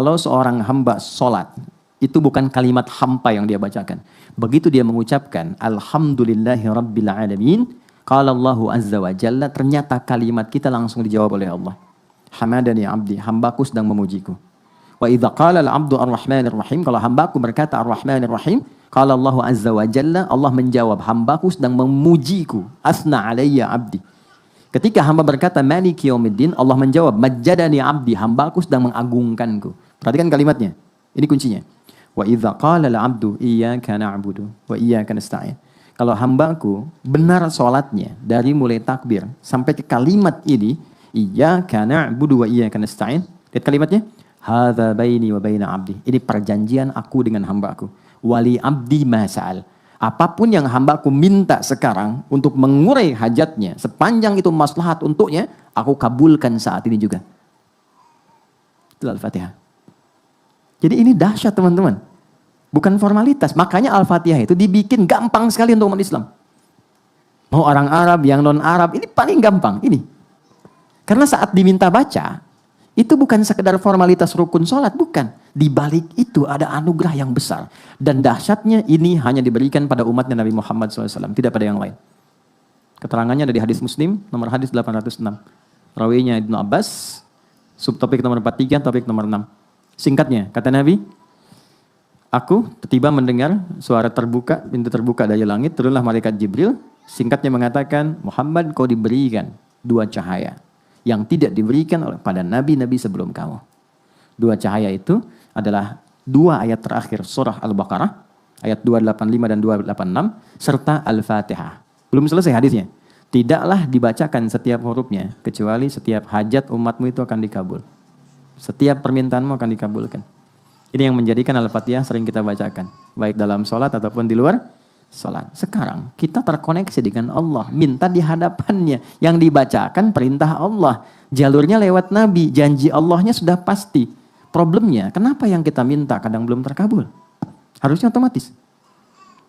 Kalau seorang hamba sholat, itu bukan kalimat hampa yang dia bacakan. Begitu dia mengucapkan Alhamdulillahi Rabbil Alamin, qala Allahu Azza wa Jalla, ternyata kalimat kita langsung dijawab oleh Allah. Hamadani abdi, hambaku sedang memujiku. Wa idza qala al-abdu ar-rahmanir rahim, kalau hambaku berkata ar-rahmanir rahim, qala Allahu Azza wa Jalla, Allah menjawab hambaku sedang memujiku. Asna alayya abdi. Ketika hamba berkata maliki yaumiddin, Allah menjawab majjadani abdi, hambaku sedang mengagungkanku. Perhatikan kalimatnya. Ini kuncinya. Wa idza qala al-'abdu iyyaka na'budu wa iyyaka nasta'in. Kalau hambaku benar salatnya dari mulai takbir sampai ke kalimat ini, iyyaka na'budu wa iyyaka nasta'in. Lihat kalimatnya. Hadza baini wa baina 'abdi. Ini perjanjian aku dengan hambaku. Wali 'abdi ma sa'al. Apapun yang hambaku minta sekarang untuk mengurai hajatnya, sepanjang itu maslahat untuknya, aku kabulkan saat ini juga. Itu Al-Fatihah. Jadi ini dahsyat teman-teman. Bukan formalitas. Makanya Al-Fatihah itu dibikin gampang sekali untuk umat Islam. Mau orang Arab, yang non-Arab, ini paling gampang. Ini. Karena saat diminta baca, itu bukan sekedar formalitas rukun sholat, bukan. Di balik itu ada anugerah yang besar. Dan dahsyatnya ini hanya diberikan pada umatnya Nabi Muhammad SAW. Tidak pada yang lain. Keterangannya ada di hadis Muslim, nomor hadis 806. Rawinya Ibnu Abbas, subtopik nomor 43, topik nomor 6. Singkatnya, kata Nabi, aku tiba mendengar suara terbuka, pintu terbuka dari langit, turunlah malaikat Jibril. Singkatnya mengatakan, Muhammad, kau diberikan 2 cahaya yang tidak diberikan pada nabi-nabi sebelum kamu. 2 cahaya itu adalah 2 ayat terakhir surah Al-Baqarah, ayat 285 dan 286, serta Al-Fatihah. Belum selesai hadisnya. Tidaklah dibacakan setiap hurufnya, kecuali setiap hajat umatmu itu akan dikabul. Setiap permintaanmu akan dikabulkan. Ini yang menjadikan Al-Fatihah sering kita bacakan. Baik dalam sholat ataupun di luar sholat. Sekarang kita terkoneksi dengan Allah. Minta di hadapannya. Yang dibacakan perintah Allah. Jalurnya lewat Nabi. Janji Allahnya sudah pasti. Problemnya, kenapa yang kita minta kadang belum terkabul? Harusnya otomatis.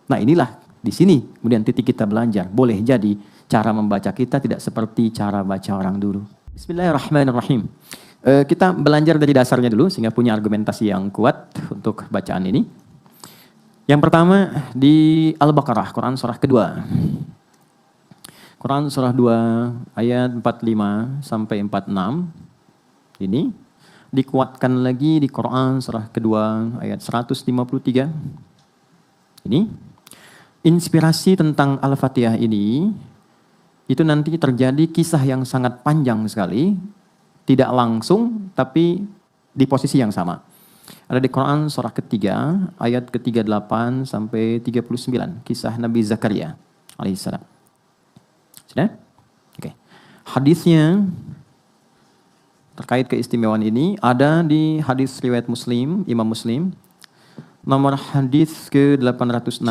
Nah inilah di sini kemudian titik kita belajar. Boleh jadi cara membaca kita tidak seperti cara baca orang dulu. Bismillahirrahmanirrahim. Kita belajar dari dasarnya dulu sehingga punya argumentasi yang kuat untuk bacaan ini. Yang pertama di Al-Baqarah, Quran surah kedua. Quran surah 2 ayat 45 sampai 46. Ini dikuatkan lagi di Quran surah kedua ayat 153. Ini inspirasi tentang Al-Fatihah ini itu nanti terjadi kisah yang sangat panjang sekali. Tidak langsung, tapi di posisi yang sama. Ada di Quran surah ketiga, ayat ke-38 sampai 39. Kisah Nabi Zakaria alaihissalam. Sudah? Oke. Hadisnya terkait keistimewaan ini ada di hadis riwayat Muslim, Imam Muslim. Nomor hadis ke-806.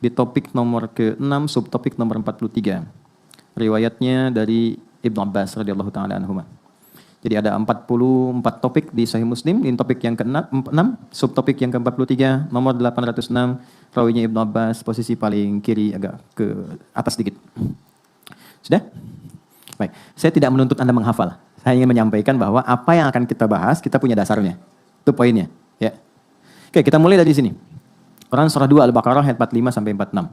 Di topik nomor ke-6, subtopik nomor 43. Riwayatnya dari Ibnu Abbas radhiyallahu ta'ala anhuma. Jadi ada 44 topik di Sahih Muslim, ini topik yang ke-6, subtopik yang ke-43, nomor 806, rawinya Ibnu Abbas, posisi paling kiri agak ke atas sedikit. Sudah? Baik, saya tidak menuntut Anda menghafal. Saya ingin menyampaikan bahwa apa yang akan kita bahas, kita punya dasarnya. Itu poinnya. Ya. Oke, kita mulai dari sini. Quran surah 2 Al-Baqarah ayat 45 sampai 46.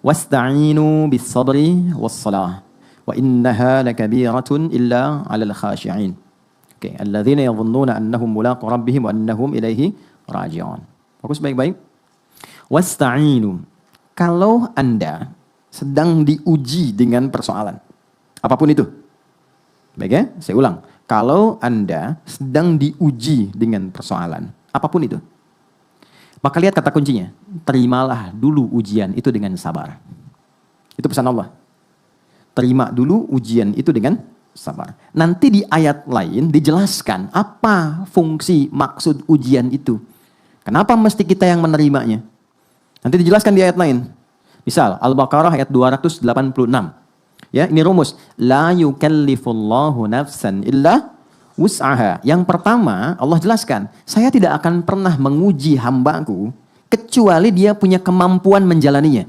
Wasta'inu bis-sabri was-salah. Wa innaha lakabiratun illa 'alal khashi'in. Oke, alladzina yadhunnuna annahum mulaqu rabbihim wa annahum ilaihi raji'un. Fokus baik-baik. Wasta'inu. Kalau Anda sedang diuji dengan persoalan, apapun itu. Baik ya, saya ulang. Kalau Anda sedang diuji dengan persoalan, apapun itu. Maka lihat kata kuncinya. Terimalah dulu ujian itu dengan sabar. Itu pesan Allah. Terima dulu ujian itu dengan sabar. Nanti di ayat lain dijelaskan apa fungsi maksud ujian itu. Kenapa mesti kita yang menerimanya? Nanti dijelaskan di ayat lain. Misal Al-Baqarah ayat 286. Ya, ini rumus. La yukallifullahu nafsan illa wus'aha. Yang pertama Allah jelaskan, saya tidak akan pernah menguji hambaku kecuali dia punya kemampuan menjalaninya.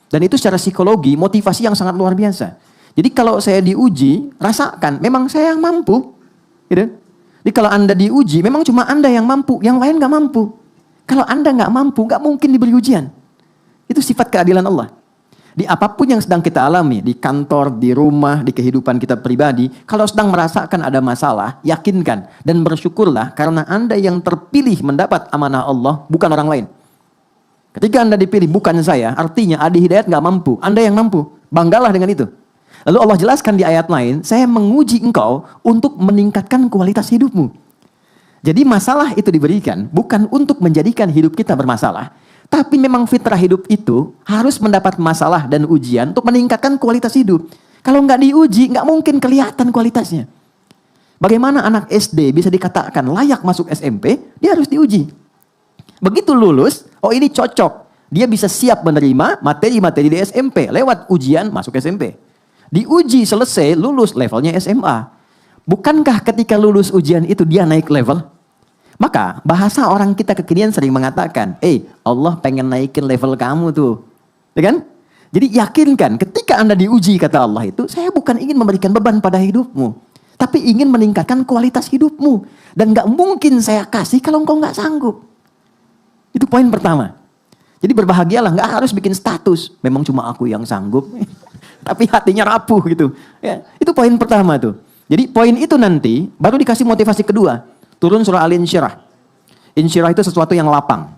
Dan itu secara psikologi, motivasi yang sangat luar biasa. Jadi kalau saya diuji, rasakan, memang saya yang mampu. Gitu. Jadi kalau Anda diuji, memang cuma Anda yang mampu, yang lain nggak mampu. Kalau Anda nggak mampu, nggak mungkin diberi ujian. Itu sifat keadilan Allah. Di apapun yang sedang kita alami, di kantor, di rumah, di kehidupan kita pribadi, kalau sedang merasakan ada masalah, yakinkan dan bersyukurlah karena Anda yang terpilih mendapat amanah Allah, bukan orang lain. Ketika Anda dipilih, bukan saya, artinya Adi Hidayat nggak mampu, Anda yang mampu. Banggalah dengan itu. Lalu Allah jelaskan di ayat lain, saya menguji engkau untuk meningkatkan kualitas hidupmu. Jadi masalah itu diberikan bukan untuk menjadikan hidup kita bermasalah. Tapi memang fitrah hidup itu harus mendapat masalah dan ujian untuk meningkatkan kualitas hidup. Kalau nggak diuji, nggak mungkin kelihatan kualitasnya. Bagaimana anak SD bisa dikatakan layak masuk SMP, dia harus diuji. Begitu lulus, oh ini cocok. Dia bisa siap menerima materi-materi di SMP. Lewat ujian, masuk SMP. Diuji selesai, lulus levelnya SMA. Bukankah ketika lulus ujian itu dia naik level? Maka bahasa orang kita kekinian sering mengatakan, Allah pengen naikin level kamu tuh. Ya kan? Jadi yakinkan ketika Anda diuji kata Allah itu, saya bukan ingin memberikan beban pada hidupmu. Tapi ingin meningkatkan kualitas hidupmu. Dan gak mungkin saya kasih kalau engkau gak sanggup. Itu poin pertama. Jadi berbahagialah, gak harus bikin status. Memang cuma aku yang sanggup. Tapi hatinya rapuh gitu. Ya, itu poin pertama tuh. Jadi poin itu nanti baru dikasih motivasi kedua. Turun surah Al-Insyirah. Insyirah itu sesuatu yang lapang,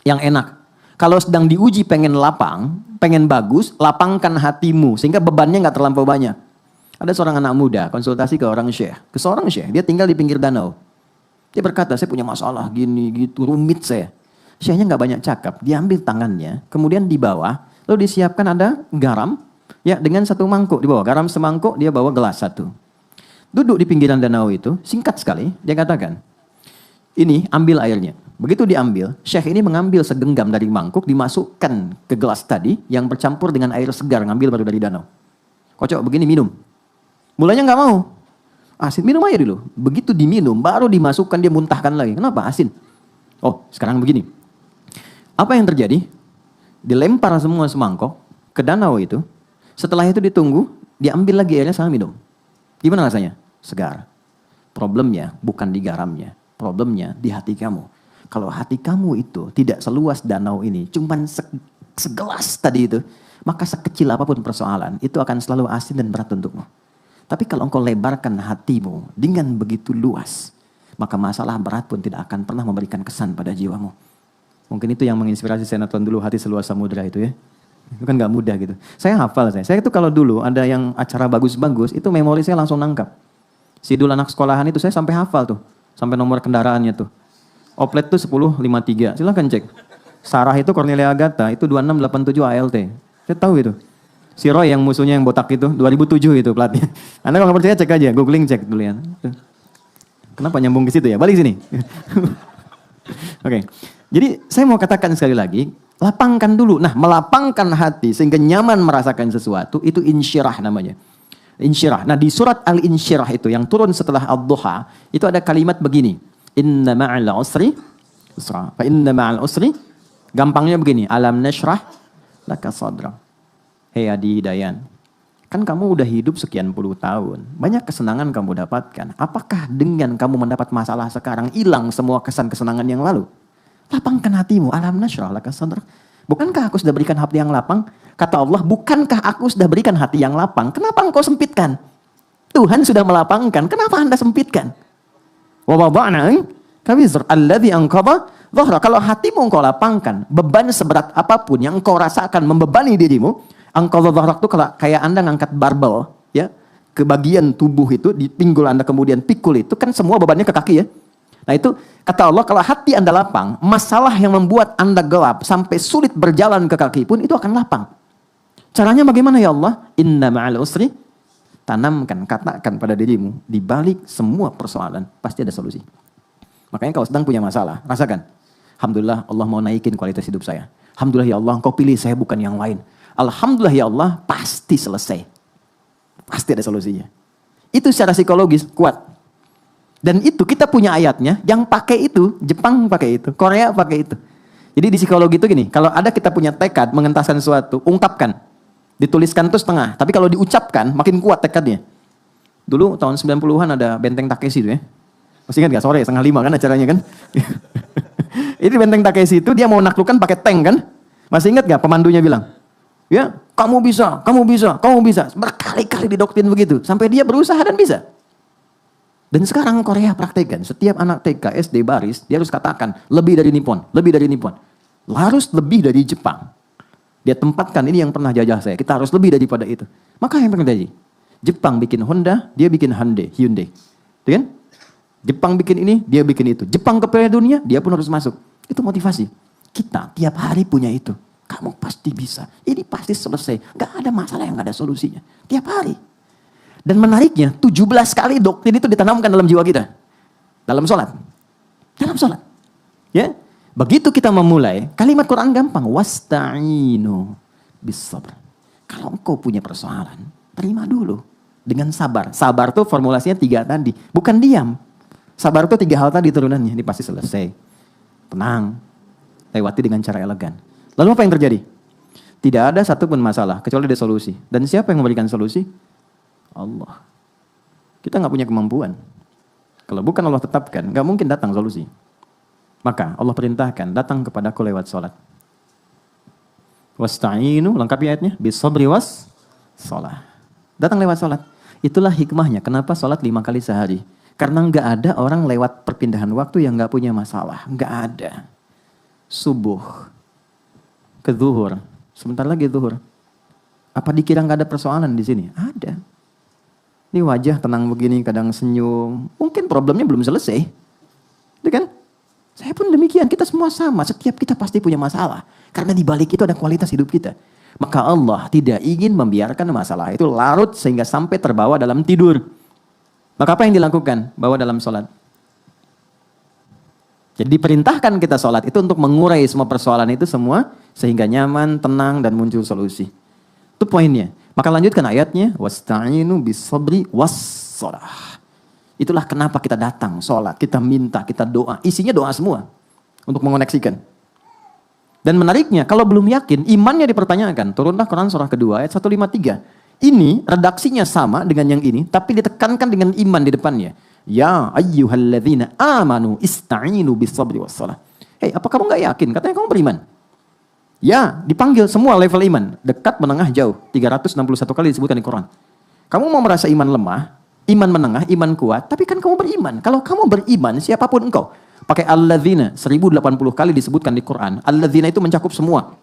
yang enak. Kalau sedang diuji pengen lapang, pengen bagus, lapangkan hatimu sehingga bebannya nggak terlampau banyak. Ada seorang anak muda konsultasi ke seorang syekh, dia tinggal di pinggir danau. Dia berkata, saya punya masalah gini gitu, rumit saya. Syekhnya nggak banyak cakap, dia ambil tangannya, kemudian di bawah, lalu disiapkan ada garam, ya dengan satu mangkuk di bawah, garam semangkuk, dia bawa gelas satu. Duduk di pinggiran danau itu, singkat sekali, dia katakan, ini ambil airnya. Begitu diambil, syekh ini mengambil segenggam dari mangkuk, dimasukkan ke gelas tadi, yang bercampur dengan air segar, ngambil baru dari danau. Kocok begini, minum. Mulanya nggak mau. Asin, minum aja dulu. Begitu diminum, baru dimasukkan, dia muntahkan lagi. Kenapa? Asin. Oh, sekarang begini. Apa yang terjadi? Dilempar semua semangkok ke danau itu. Setelah itu ditunggu, diambil lagi airnya sama minum. Gimana rasanya? Segar. Problemnya bukan di garamnya. Problemnya di hati kamu. Kalau hati kamu itu tidak seluas danau ini, cuman segelas tadi itu, maka sekecil apapun persoalan, itu akan selalu asin dan berat untukmu. Tapi kalau engkau lebarkan hatimu dengan begitu luas, maka masalah berat pun tidak akan pernah memberikan kesan pada jiwamu. Mungkin itu yang menginspirasi saya nonton dulu Hati Seluas Samudra itu ya. Itu kan gak mudah gitu. Saya hafal saya. Saya itu kalau dulu ada yang acara bagus-bagus, itu memori saya langsung nangkap. Sidul anak sekolahan itu saya sampai hafal tuh. Sampai nomor kendaraannya tuh. Oplet tuh 1053. Silahkan cek. Sarah itu Cornelia Agatha, itu 2687 ALT. Saya tahu itu. Si Roy yang musuhnya yang botak itu, 2007 itu platnya. Anda kalau nggak percaya cek aja, googling cek dulu ya. Kenapa nyambung ke situ ya? Balik sini. Oke. Jadi saya mau katakan sekali lagi, lapangkan dulu. Nah, melapangkan hati sehingga nyaman merasakan sesuatu, itu insyirah namanya. Insyirah. Nah, di surat Al-Insyirah itu yang turun setelah Ad-Duha, itu ada kalimat begini. Inna ma'al usri usra. Fa inna ma'al usri. Gampangnya begini, alam nashrah laka sadra. Hei Adi Dayan, kan kamu udah hidup sekian puluh tahun. Banyak kesenangan kamu dapatkan. Apakah dengan kamu mendapat masalah sekarang hilang semua kesan-kesenangan yang lalu? Lapangkan hatimu. Alam nashrah laka sadra. Bukankah aku sudah berikan hati yang lapang? Kata Allah, bukankah aku sudah berikan hati yang lapang? Kenapa engkau sempitkan? Tuhan sudah melapangkan. Kenapa Anda sempitkan? Wa wada'na kawizr alladhi anqadha dhahra. Kalau hatimu engkau lapangkan, beban seberat apapun yang engkau rasakan membebani dirimu, anqadha dhahrak itu kayak Anda ngangkat barbel ya, ke bagian tubuh itu di pinggul Anda kemudian pikul itu kan semua bebannya ke kaki ya. Nah itu kata Allah, kalau hati Anda lapang, masalah yang membuat Anda gelap sampai sulit berjalan ke kaki pun itu akan lapang. Caranya bagaimana ya Allah? Inna ma'al usri. Tanamkan, katakan pada dirimu, di balik semua persoalan pasti ada solusi. Makanya kalau sedang punya masalah, rasakan. Alhamdulillah Allah mau naikin kualitas hidup saya. Alhamdulillah ya Allah engkau pilih saya bukan yang lain. Alhamdulillah ya Allah pasti selesai. Pasti ada solusinya. Itu secara psikologis kuat. Dan itu kita punya ayatnya, yang pakai itu, Jepang pakai itu, Korea pakai itu. Jadi di psikologi itu gini, kalau ada kita punya tekad mengentaskan sesuatu, ungkapkan. Dituliskan itu setengah, tapi kalau diucapkan makin kuat tekadnya. Dulu tahun 90-an ada Benteng Takeshi itu ya. Masih ingat gak sore 4:30 kan acaranya kan? Ini Benteng Takeshi itu dia mau naklukkan pakai tank kan? Masih ingat gak pemandunya bilang? Ya, kamu bisa, kamu bisa, kamu bisa. Berkali-kali didoktrin begitu. Sampai dia berusaha dan bisa. Dan sekarang Korea praktekkan. Setiap anak TK, SD baris, dia harus katakan lebih dari Nippon, lebih dari Nippon. Harus lebih dari Jepang. Dia tempatkan ini yang pernah jajah saya. Kita harus lebih daripada itu. Maka yang terjadi? Jepang bikin Honda, dia bikin Hyundai. Itu kan? Jepang bikin ini, dia bikin itu. Jepang ke Piala Dunia, dia pun harus masuk. Itu motivasi. Kita tiap hari punya itu. Kamu pasti bisa. Ini pasti selesai. Gak ada masalah yang gak ada solusinya. Tiap hari. Dan menariknya, 17 kali doktrin itu ditanamkan dalam jiwa kita. Dalam sholat. Dalam sholat. Ya. Begitu kita memulai, kalimat Quran gampang. Wasta'inu bis-sabr. Kalau engkau punya persoalan, terima dulu. Dengan sabar. Sabar tuh formulasinya 3 tadi. Bukan diam. Sabar tuh 3 hal tadi turunannya. Ini pasti selesai. Tenang. Lewati dengan cara elegan. Lalu apa yang terjadi? Tidak ada satupun masalah kecuali ada solusi. Dan siapa yang memberikan solusi? Allah. Kita nggak punya kemampuan. Kalau bukan Allah tetapkan, nggak mungkin datang solusi. Maka Allah perintahkan datang kepadaku lewat sholat. Wasta'inu, lengkapi ayatnya, bisabri was sholat. Datang lewat sholat. Itulah hikmahnya. Kenapa sholat 5 kali sehari? Karena nggak ada orang lewat perpindahan waktu yang nggak punya masalah. Nggak ada. Subuh ke zuhur, sebentar lagi zuhur. Apa dikira nggak ada persoalan di sini? Ada. Ini wajah tenang begini, kadang senyum. Mungkin problemnya belum selesai. Itu kan? Saya pun demikian, kita semua sama. Setiap kita pasti punya masalah. Karena di balik itu ada kualitas hidup kita. Maka Allah tidak ingin membiarkan masalah itu larut sehingga sampai terbawa dalam tidur. Maka apa yang dilakukan? Bawa dalam sholat. Jadi diperintahkan kita sholat itu untuk mengurai semua persoalan itu semua sehingga nyaman, tenang, dan muncul solusi. Itu poinnya. Maka lanjutkan ayatnya. Wasta'inu bis-sabri was-sholah. Itulah kenapa kita datang sholat. Kita minta, kita doa. Isinya doa semua. Untuk mengoneksikan. Dan menariknya, kalau belum yakin, imannya dipertanyakan. Turunlah Quran surah kedua ayat 153. Ini redaksinya sama dengan yang ini. Tapi ditekankan dengan iman di depannya. Ya ayyuhalladzina amanu ista'inu bis-sabri was-sholah. Hei, apa kamu gak yakin? Katanya kamu beriman. Ya, dipanggil semua level iman. Dekat, menengah, jauh. 361 kali disebutkan di Quran. Kamu mau merasa iman lemah, iman menengah, iman kuat, tapi kan kamu beriman. Kalau kamu beriman, siapapun engkau. Pakai alladzina, 1080 kali disebutkan di Quran. Alladzina itu mencakup semua.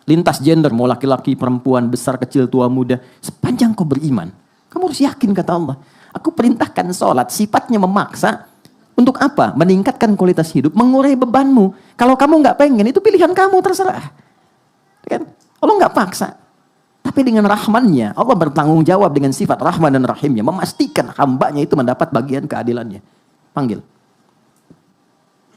Lintas gender, mau laki-laki, perempuan, besar, kecil, tua, muda. Sepanjang kau beriman, kamu harus yakin kata Allah. Aku perintahkan sholat, sifatnya memaksa. Untuk apa? Meningkatkan kualitas hidup, mengurai bebanmu. Kalau kamu nggak pengen, itu pilihan kamu, terserah. Kan? Allah nggak paksa. Tapi dengan rahmannya, Allah bertanggung jawab dengan sifat rahman dan rahimnya. Memastikan hambanya itu mendapat bagian keadilannya. Panggil.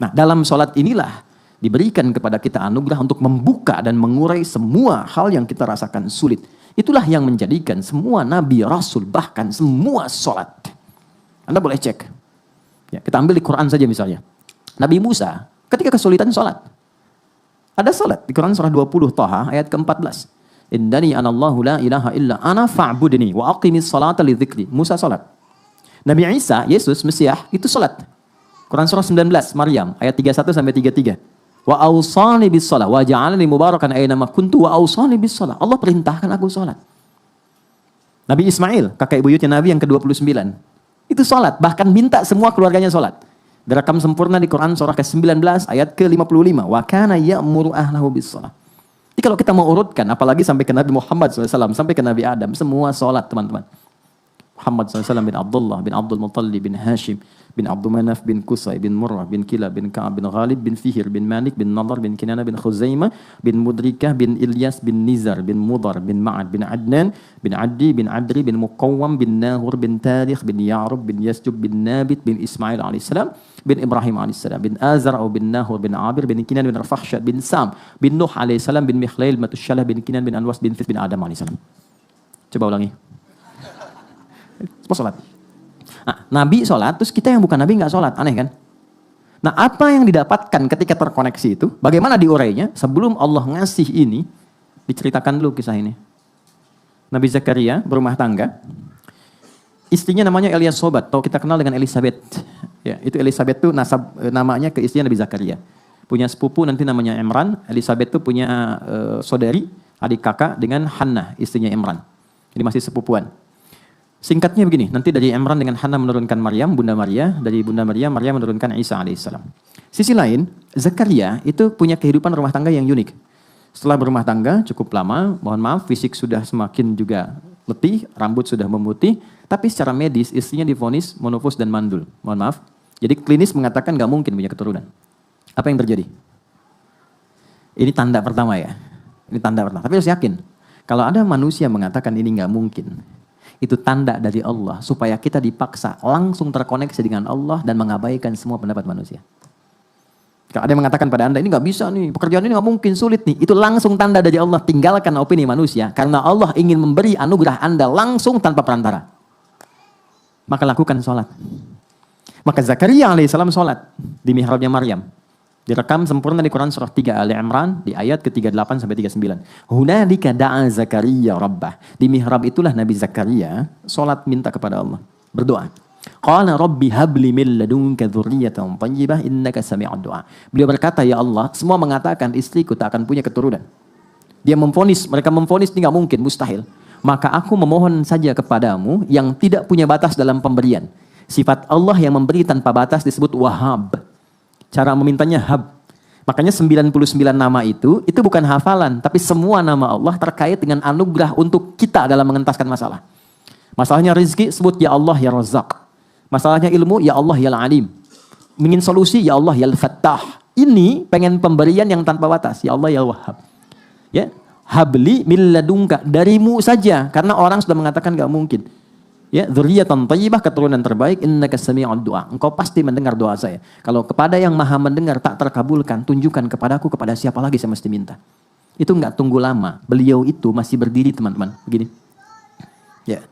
Nah, dalam sholat inilah diberikan kepada kita anugerah untuk membuka dan mengurai semua hal yang kita rasakan sulit. Itulah yang menjadikan semua nabi, rasul, bahkan semua sholat. Anda boleh cek. Ya, kita ambil di Quran saja misalnya. Nabi Musa ketika kesulitan sholat. Ada sholat di Quran surah 20 Thaha ayat ke-14. Innani anallahu la ilaha illa ana fa'budni wa aqimis salata li dzikri. Musa sholat. Nabi Isa, Yesus, Mesias, itu sholat. Quran surah 19 Maryam ayat 31 sampai 33. Wa awsani bis shalah wa ja'alani mubarakan aina ma kuntu wa awsani bis shalah. Allah perintahkan aku salat. Nabi Ismail, kakek buyutnya Nabi yang ke-29. Itu salat, bahkan minta semua keluarganya salat. Direkam sempurna di Quran surah ke-19 ayat ke-55. Wa kana ya'muru ahlahu bis shalah. Jadi kalau kita mau urutkan, apalagi sampai ke Nabi Muhammad SAW, sampai ke Nabi Adam, semua salat teman-teman. Muhammad SAW bin Abdullah, bin Abdul Muttalib, bin Hashim, bin Abdul Manaf, bin Qusay, bin Murrah, bin Kilab, bin Ka'ab, bin Ghalib, bin Fihir, bin Malik, bin Nadar, bin Kinana, bin Khuzaimah, bin Mudrikah, bin Ilyas, bin Nizar, bin Mudar, bin Ma'ad, bin Adnan, bin Addi, bin Adri, bin Muqawwam, bin Nahur, bin Tarikh, bin Ya'rub, bin Yasjub, bin Nabit, bin Ismail AS, bin Ibrahim AS, bin Azar, bin Nahur, bin Abir, bin Kinan, bin Rafahsyad, bin Sam, bin Nuh AS, bin Mikhlail, Matusyalah, bin Kinan, bin Anwas, bin Fith, bin Adam AS. Coba ulangi. Semua sholat. Nah, Nabi sholat, terus kita yang bukan Nabi nggak sholat. Aneh kan? Nah, apa yang didapatkan ketika terkoneksi itu? Bagaimana diurainya? Sebelum Allah ngasih ini, diceritakan dulu kisah ini. Nabi Zakaria berumah tangga. Istrinya namanya Eliasobat, atau kita kenal dengan Elizabeth. Ya, itu Elizabeth tuh namanya ke istrinya Nabi Zakaria. Punya sepupu nanti namanya Imran. Elizabeth tuh punya saudari, adik kakak dengan Hannah, istrinya Imran. Ini masih sepupuan. Singkatnya begini, nanti dari Imran dengan Hannah menurunkan Maryam, Bunda Maria. Dari Bunda Maria, Maryam menurunkan Isa alaihissalam. Sisi lain, Zakaria itu punya kehidupan rumah tangga yang unik. Setelah berumah tangga cukup lama, mohon maaf, fisik sudah semakin juga letih, rambut sudah memutih, tapi secara medis istrinya divonis monofos dan mandul. Mohon maaf. Jadi klinis mengatakan nggak mungkin punya keturunan. Apa yang terjadi? Ini tanda pertama ya. Ini tanda pertama. Tapi harus yakin. Kalau ada manusia mengatakan ini nggak mungkin, itu tanda dari Allah supaya kita dipaksa langsung terkoneksi dengan Allah dan mengabaikan semua pendapat manusia. Kalau ada yang mengatakan pada Anda, ini nggak bisa nih, pekerjaan ini nggak mungkin, sulit nih. Itu langsung tanda dari Allah, tinggalkan opini manusia. Karena Allah ingin memberi anugerah Anda langsung tanpa perantara. Maka lakukan sholat. Maka Zakaria alaihissalam sholat di mihrabnya Maryam. Direkam sempurna di Quran surah 3 Ali Imran di ayat ke-38 sampai 39. Hunalika da'a Zakaria rabbah. Di mihrab itulah Nabi Zakaria sholat minta kepada Allah, berdoa. Qala rabbi habli min ladunka dzurriyyatan thayyibah innaka sami'ud du'a. Beliau berkata, ya Allah, semua mengatakan istriku tak akan punya keturunan. Dia memvonis, mereka memvonis ini enggak mungkin, mustahil. Maka aku memohon saja kepadamu yang tidak punya batas dalam pemberian. Sifat Allah yang memberi tanpa batas disebut Wahhab. Cara memintanya hab. Makanya 99 nama itu bukan hafalan, tapi semua nama Allah terkait dengan anugerah untuk kita dalam mengentaskan masalah. Masalahnya rezeki, sebut ya Allah ya Razzaq. Masalahnya ilmu, ya Allah ya Alim. Ingin solusi, ya Allah ya Fattah. Ini pengen pemberian yang tanpa batas, ya Allah ya Wahhab. Ya, habli min ladunka, darimu saja, karena orang sudah mengatakan gak mungkin. Ya, dzurriyyatan thayyibah, keturunan terbaik, innaka sami'ud du'a. Engkau pasti mendengar doa saya. Kalau kepada yang Maha mendengar tak terkabulkan, tunjukkan kepadaku kepada siapa lagi saya mesti minta. Itu enggak tunggu lama. Beliau itu masih berdiri, teman-teman. Begini. Ya.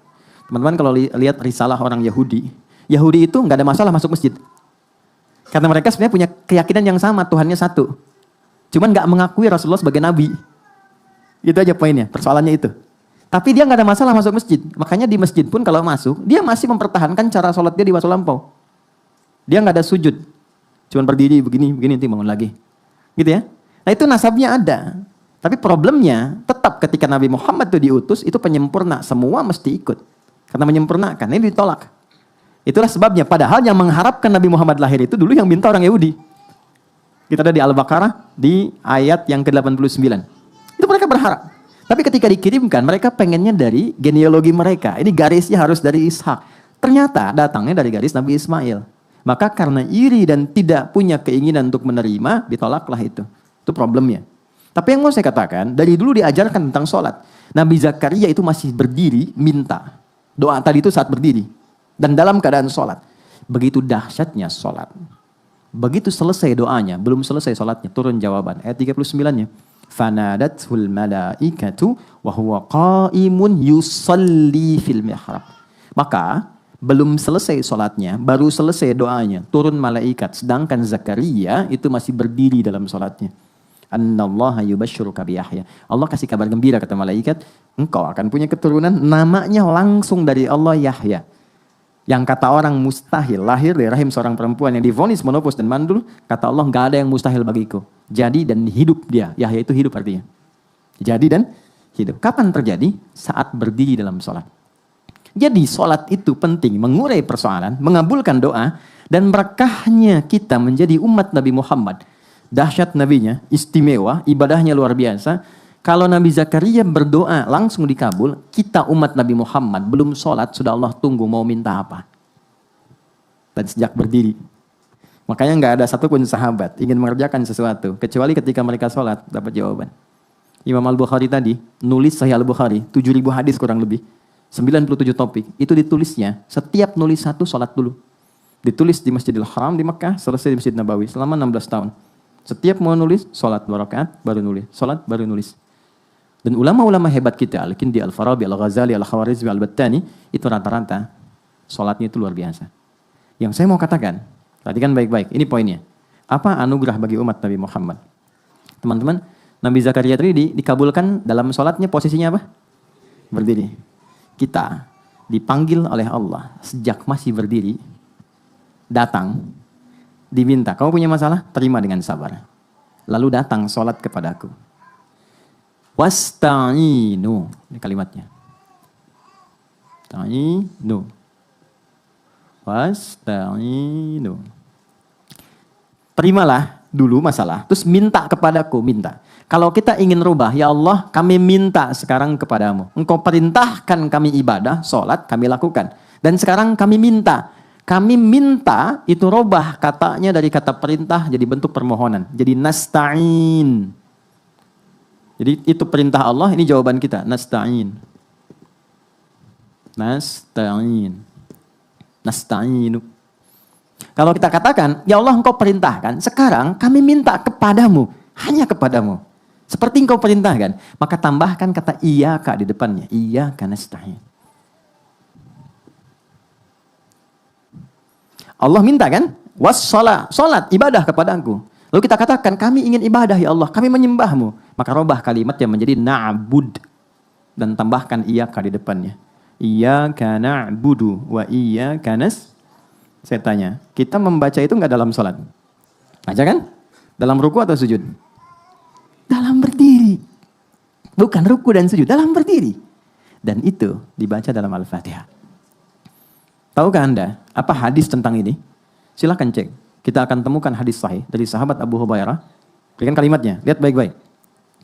Teman-teman kalau lihat risalah orang Yahudi itu nggak ada masalah masuk masjid. Karena mereka sebenarnya punya keyakinan yang sama, Tuhannya satu. Cuman nggak mengakui Rasulullah sebagai nabi. Itu aja poinnya, persoalannya itu. Tapi dia nggak ada masalah masuk masjid. Makanya di masjid pun kalau masuk, dia masih mempertahankan cara sholat dia di waktu lampau. Dia nggak ada sujud. Cuman berdiri begini, nanti bangun lagi. Gitu ya. Nah itu nasabnya ada. Tapi problemnya, tetap ketika Nabi Muhammad itu diutus, itu penyempurna. Semua mesti ikut. Karena menyempurnakan, ini ditolak. Itulah sebabnya, padahal yang mengharapkan Nabi Muhammad lahir itu dulu yang minta orang Yahudi. Kita ada di Al-Baqarah, di ayat yang ke-89. Itu mereka berharap. Tapi ketika dikirimkan, mereka pengennya dari genealogi mereka. Ini garisnya harus dari Ishak. Ternyata datangnya dari garis Nabi Ismail. Maka karena iri dan tidak punya keinginan untuk menerima, ditolaklah itu. Itu problemnya. Tapi yang mau saya katakan, dari dulu diajarkan tentang sholat. Nabi Zakaria itu masih berdiri, minta. Doa tadi itu saat berdiri. Dan dalam keadaan sholat. Begitu dahsyatnya sholat. Begitu selesai doanya, belum selesai sholatnya, turun jawaban. Ayat 39-nya. Fanadathul malaikatu wa huwa qaimun yusalli fil mihrab. Maka, belum selesai sholatnya, baru selesai doanya, turun malaikat. Sedangkan Zakaria itu masih berdiri dalam sholatnya. Annallaha yubashshiruka bi Yahya. Allah kasih kabar gembira kata malaikat, engkau akan punya keturunan, namanya langsung dari Allah Yahya. Yang kata orang mustahil lahir dari rahim seorang perempuan yang divonis monopos dan mandul, kata Allah nggak ada yang mustahil bagiku. Jadi dan hidup dia. Yahya itu hidup artinya. Jadi dan hidup. Kapan terjadi? Saat berdiri dalam sholat. Jadi sholat itu penting, mengurai persoalan, mengabulkan doa, dan berkahnya kita menjadi umat Nabi Muhammad. Dahsyat nabinya, istimewa, ibadahnya luar biasa. Kalau Nabi Zakaria berdoa langsung dikabul, kita umat Nabi Muhammad belum sholat, sudah Allah tunggu mau minta apa. Dan sejak berdiri. Makanya nggak ada satupun sahabat ingin mengerjakan sesuatu, kecuali ketika mereka sholat, dapat jawaban. Imam Al-Bukhari tadi, nulis Sahih Al-Bukhari, 7.000 hadis kurang lebih, 97 topik, itu ditulisnya, setiap nulis satu sholat dulu. Ditulis di Masjidil Haram di Mekah, selesai di Masjid Nabawi, selama 16 tahun. Setiap mau nulis, sholat 2 rakaat, baru nulis. Sholat, baru nulis. Dan ulama-ulama hebat kita, Al-Kindi, Al-Farabi, Al-Ghazali, Al-Khawarizmi, Al-Battani, itu rata-rata sholatnya itu luar biasa. Yang saya mau katakan, perhatikan baik-baik, ini poinnya. Apa anugerah bagi umat Nabi Muhammad? Teman-teman, Nabi Zakaria tadi dikabulkan dalam sholatnya posisinya apa? Berdiri. Kita dipanggil oleh Allah sejak masih berdiri, datang, diminta, kamu punya masalah? Terima dengan sabar. Lalu datang sholat kepadaku. Wasta'inu, ini kalimatnya. Ta'inu. Wasta'inu. Terimalah dulu masalah, terus minta kepadaku, minta. Kalau kita ingin rubah, ya Allah, kami minta sekarang kepadamu. Engkau perintahkan kami ibadah, sholat, kami lakukan. Dan sekarang kami minta. Kami minta itu rubah katanya dari kata perintah jadi bentuk permohonan. Jadi nasta'in. Jadi itu perintah Allah, ini jawaban kita. Nasta'in. Nasta'in. Nasta'inu. Kalau kita katakan, ya Allah engkau perintahkan, sekarang kami minta kepadamu. Hanya kepadamu. Seperti engkau perintahkan. Maka tambahkan kata iyyaka di depannya. Iyyaka nasta'in. Allah minta kan? Wassalah, salat, ibadah kepadaku. Lalu kita katakan, kami ingin ibadah ya Allah, kami menyembahmu. Maka robah kalimat yang menjadi na'bud. Dan tambahkan iyyaka di depannya. Iyyaka na'budu wa iyyaka nasta'in. Saya tanya, kita membaca itu enggak dalam salat? Baca kan? Dalam ruku atau sujud? Dalam berdiri. Bukan ruku dan sujud, dalam berdiri. Dan itu dibaca dalam Al-Fatihah. Tahukah Anda apa hadis tentang ini? Silahkan cek. Kita akan temukan hadis sahih dari sahabat Abu Hurairah. Berikan kalimatnya, lihat baik-baik.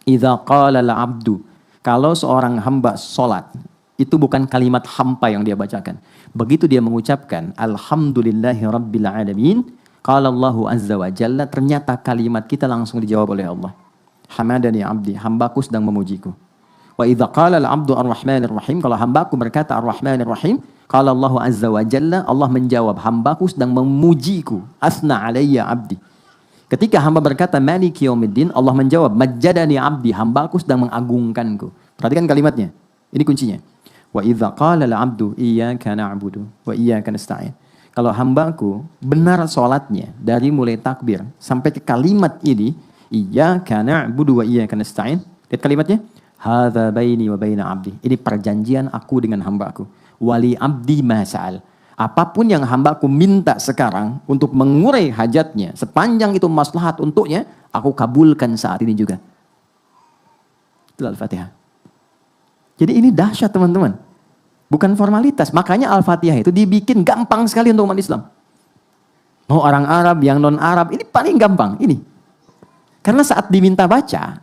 Idza qala al-'abdu, kalau seorang hamba salat, itu bukan kalimat hampa yang dia bacakan. Begitu dia mengucapkan alhamdulillahi rabbil alamin, qala Allahu azza wa jalla, ternyata kalimat kita langsung dijawab oleh Allah. Hamadani abdi, hambaku sedang memujiku. Wa idza qala al-'abdu ar-rahmanir rahim, kalau hambaku berkata ar-rahmanir rahim, qala Allahu azza wa jalla, Allah menjawab hambaku sedang memujiku. Asna alayya abdi. Ketika hamba berkata maliki yaumiddin, Allah menjawab majjadani abdi, hambaku sedang mengagungkanku. Perhatikan kalimatnya. Ini kuncinya. Wa idza qala al-'abdu iyyaka na'budu wa iyyaka nasta'in. Kalau hambaku benar salatnya dari mulai takbir sampai ke kalimat ini, iyyaka na'budu wa iyyaka nasta'in. Lihat kalimatnya. Hadza baini wa baina 'abdi. Ini perjanjian aku dengan hambaku. Wali abdi ma sa'al. Apapun yang hambaku minta sekarang untuk mengurai hajatnya, sepanjang itu maslahat untuknya, aku kabulkan saat ini juga. Itu Al-Fatihah. Jadi ini dahsyat teman-teman. Bukan formalitas. Makanya Al-Fatihah itu dibikin gampang sekali untuk umat Islam. Mau orang Arab, yang non-Arab, ini paling gampang. Ini. Karena saat diminta baca,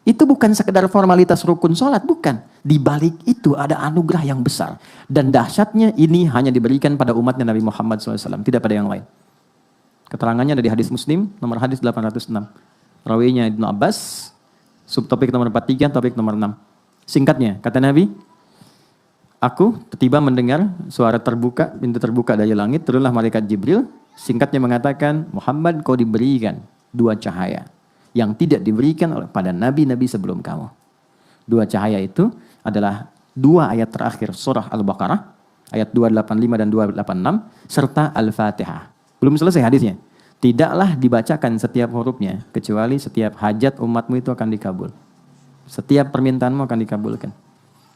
itu bukan sekedar formalitas rukun sholat, bukan. Di balik itu ada anugerah yang besar. Dan dahsyatnya ini hanya diberikan pada umatnya Nabi Muhammad SAW. Tidak pada yang lain. Keterangannya ada di hadis Muslim, nomor hadis 806. Rawinya Ibnu Abbas, subtopik nomor 43, topik nomor 6. Singkatnya, kata Nabi, aku tiba mendengar suara terbuka, pintu terbuka dari langit, turunlah malaikat Jibril. Singkatnya mengatakan, Muhammad kau diberikan dua cahaya yang tidak diberikan pada nabi-nabi sebelum kamu. Dua cahaya itu adalah dua ayat terakhir surah Al-Baqarah, ayat 285 dan 286, serta Al-Fatihah. Belum selesai hadisnya. Tidaklah dibacakan setiap hurufnya, kecuali setiap hajat umatmu itu akan dikabul. Setiap permintaanmu akan dikabulkan.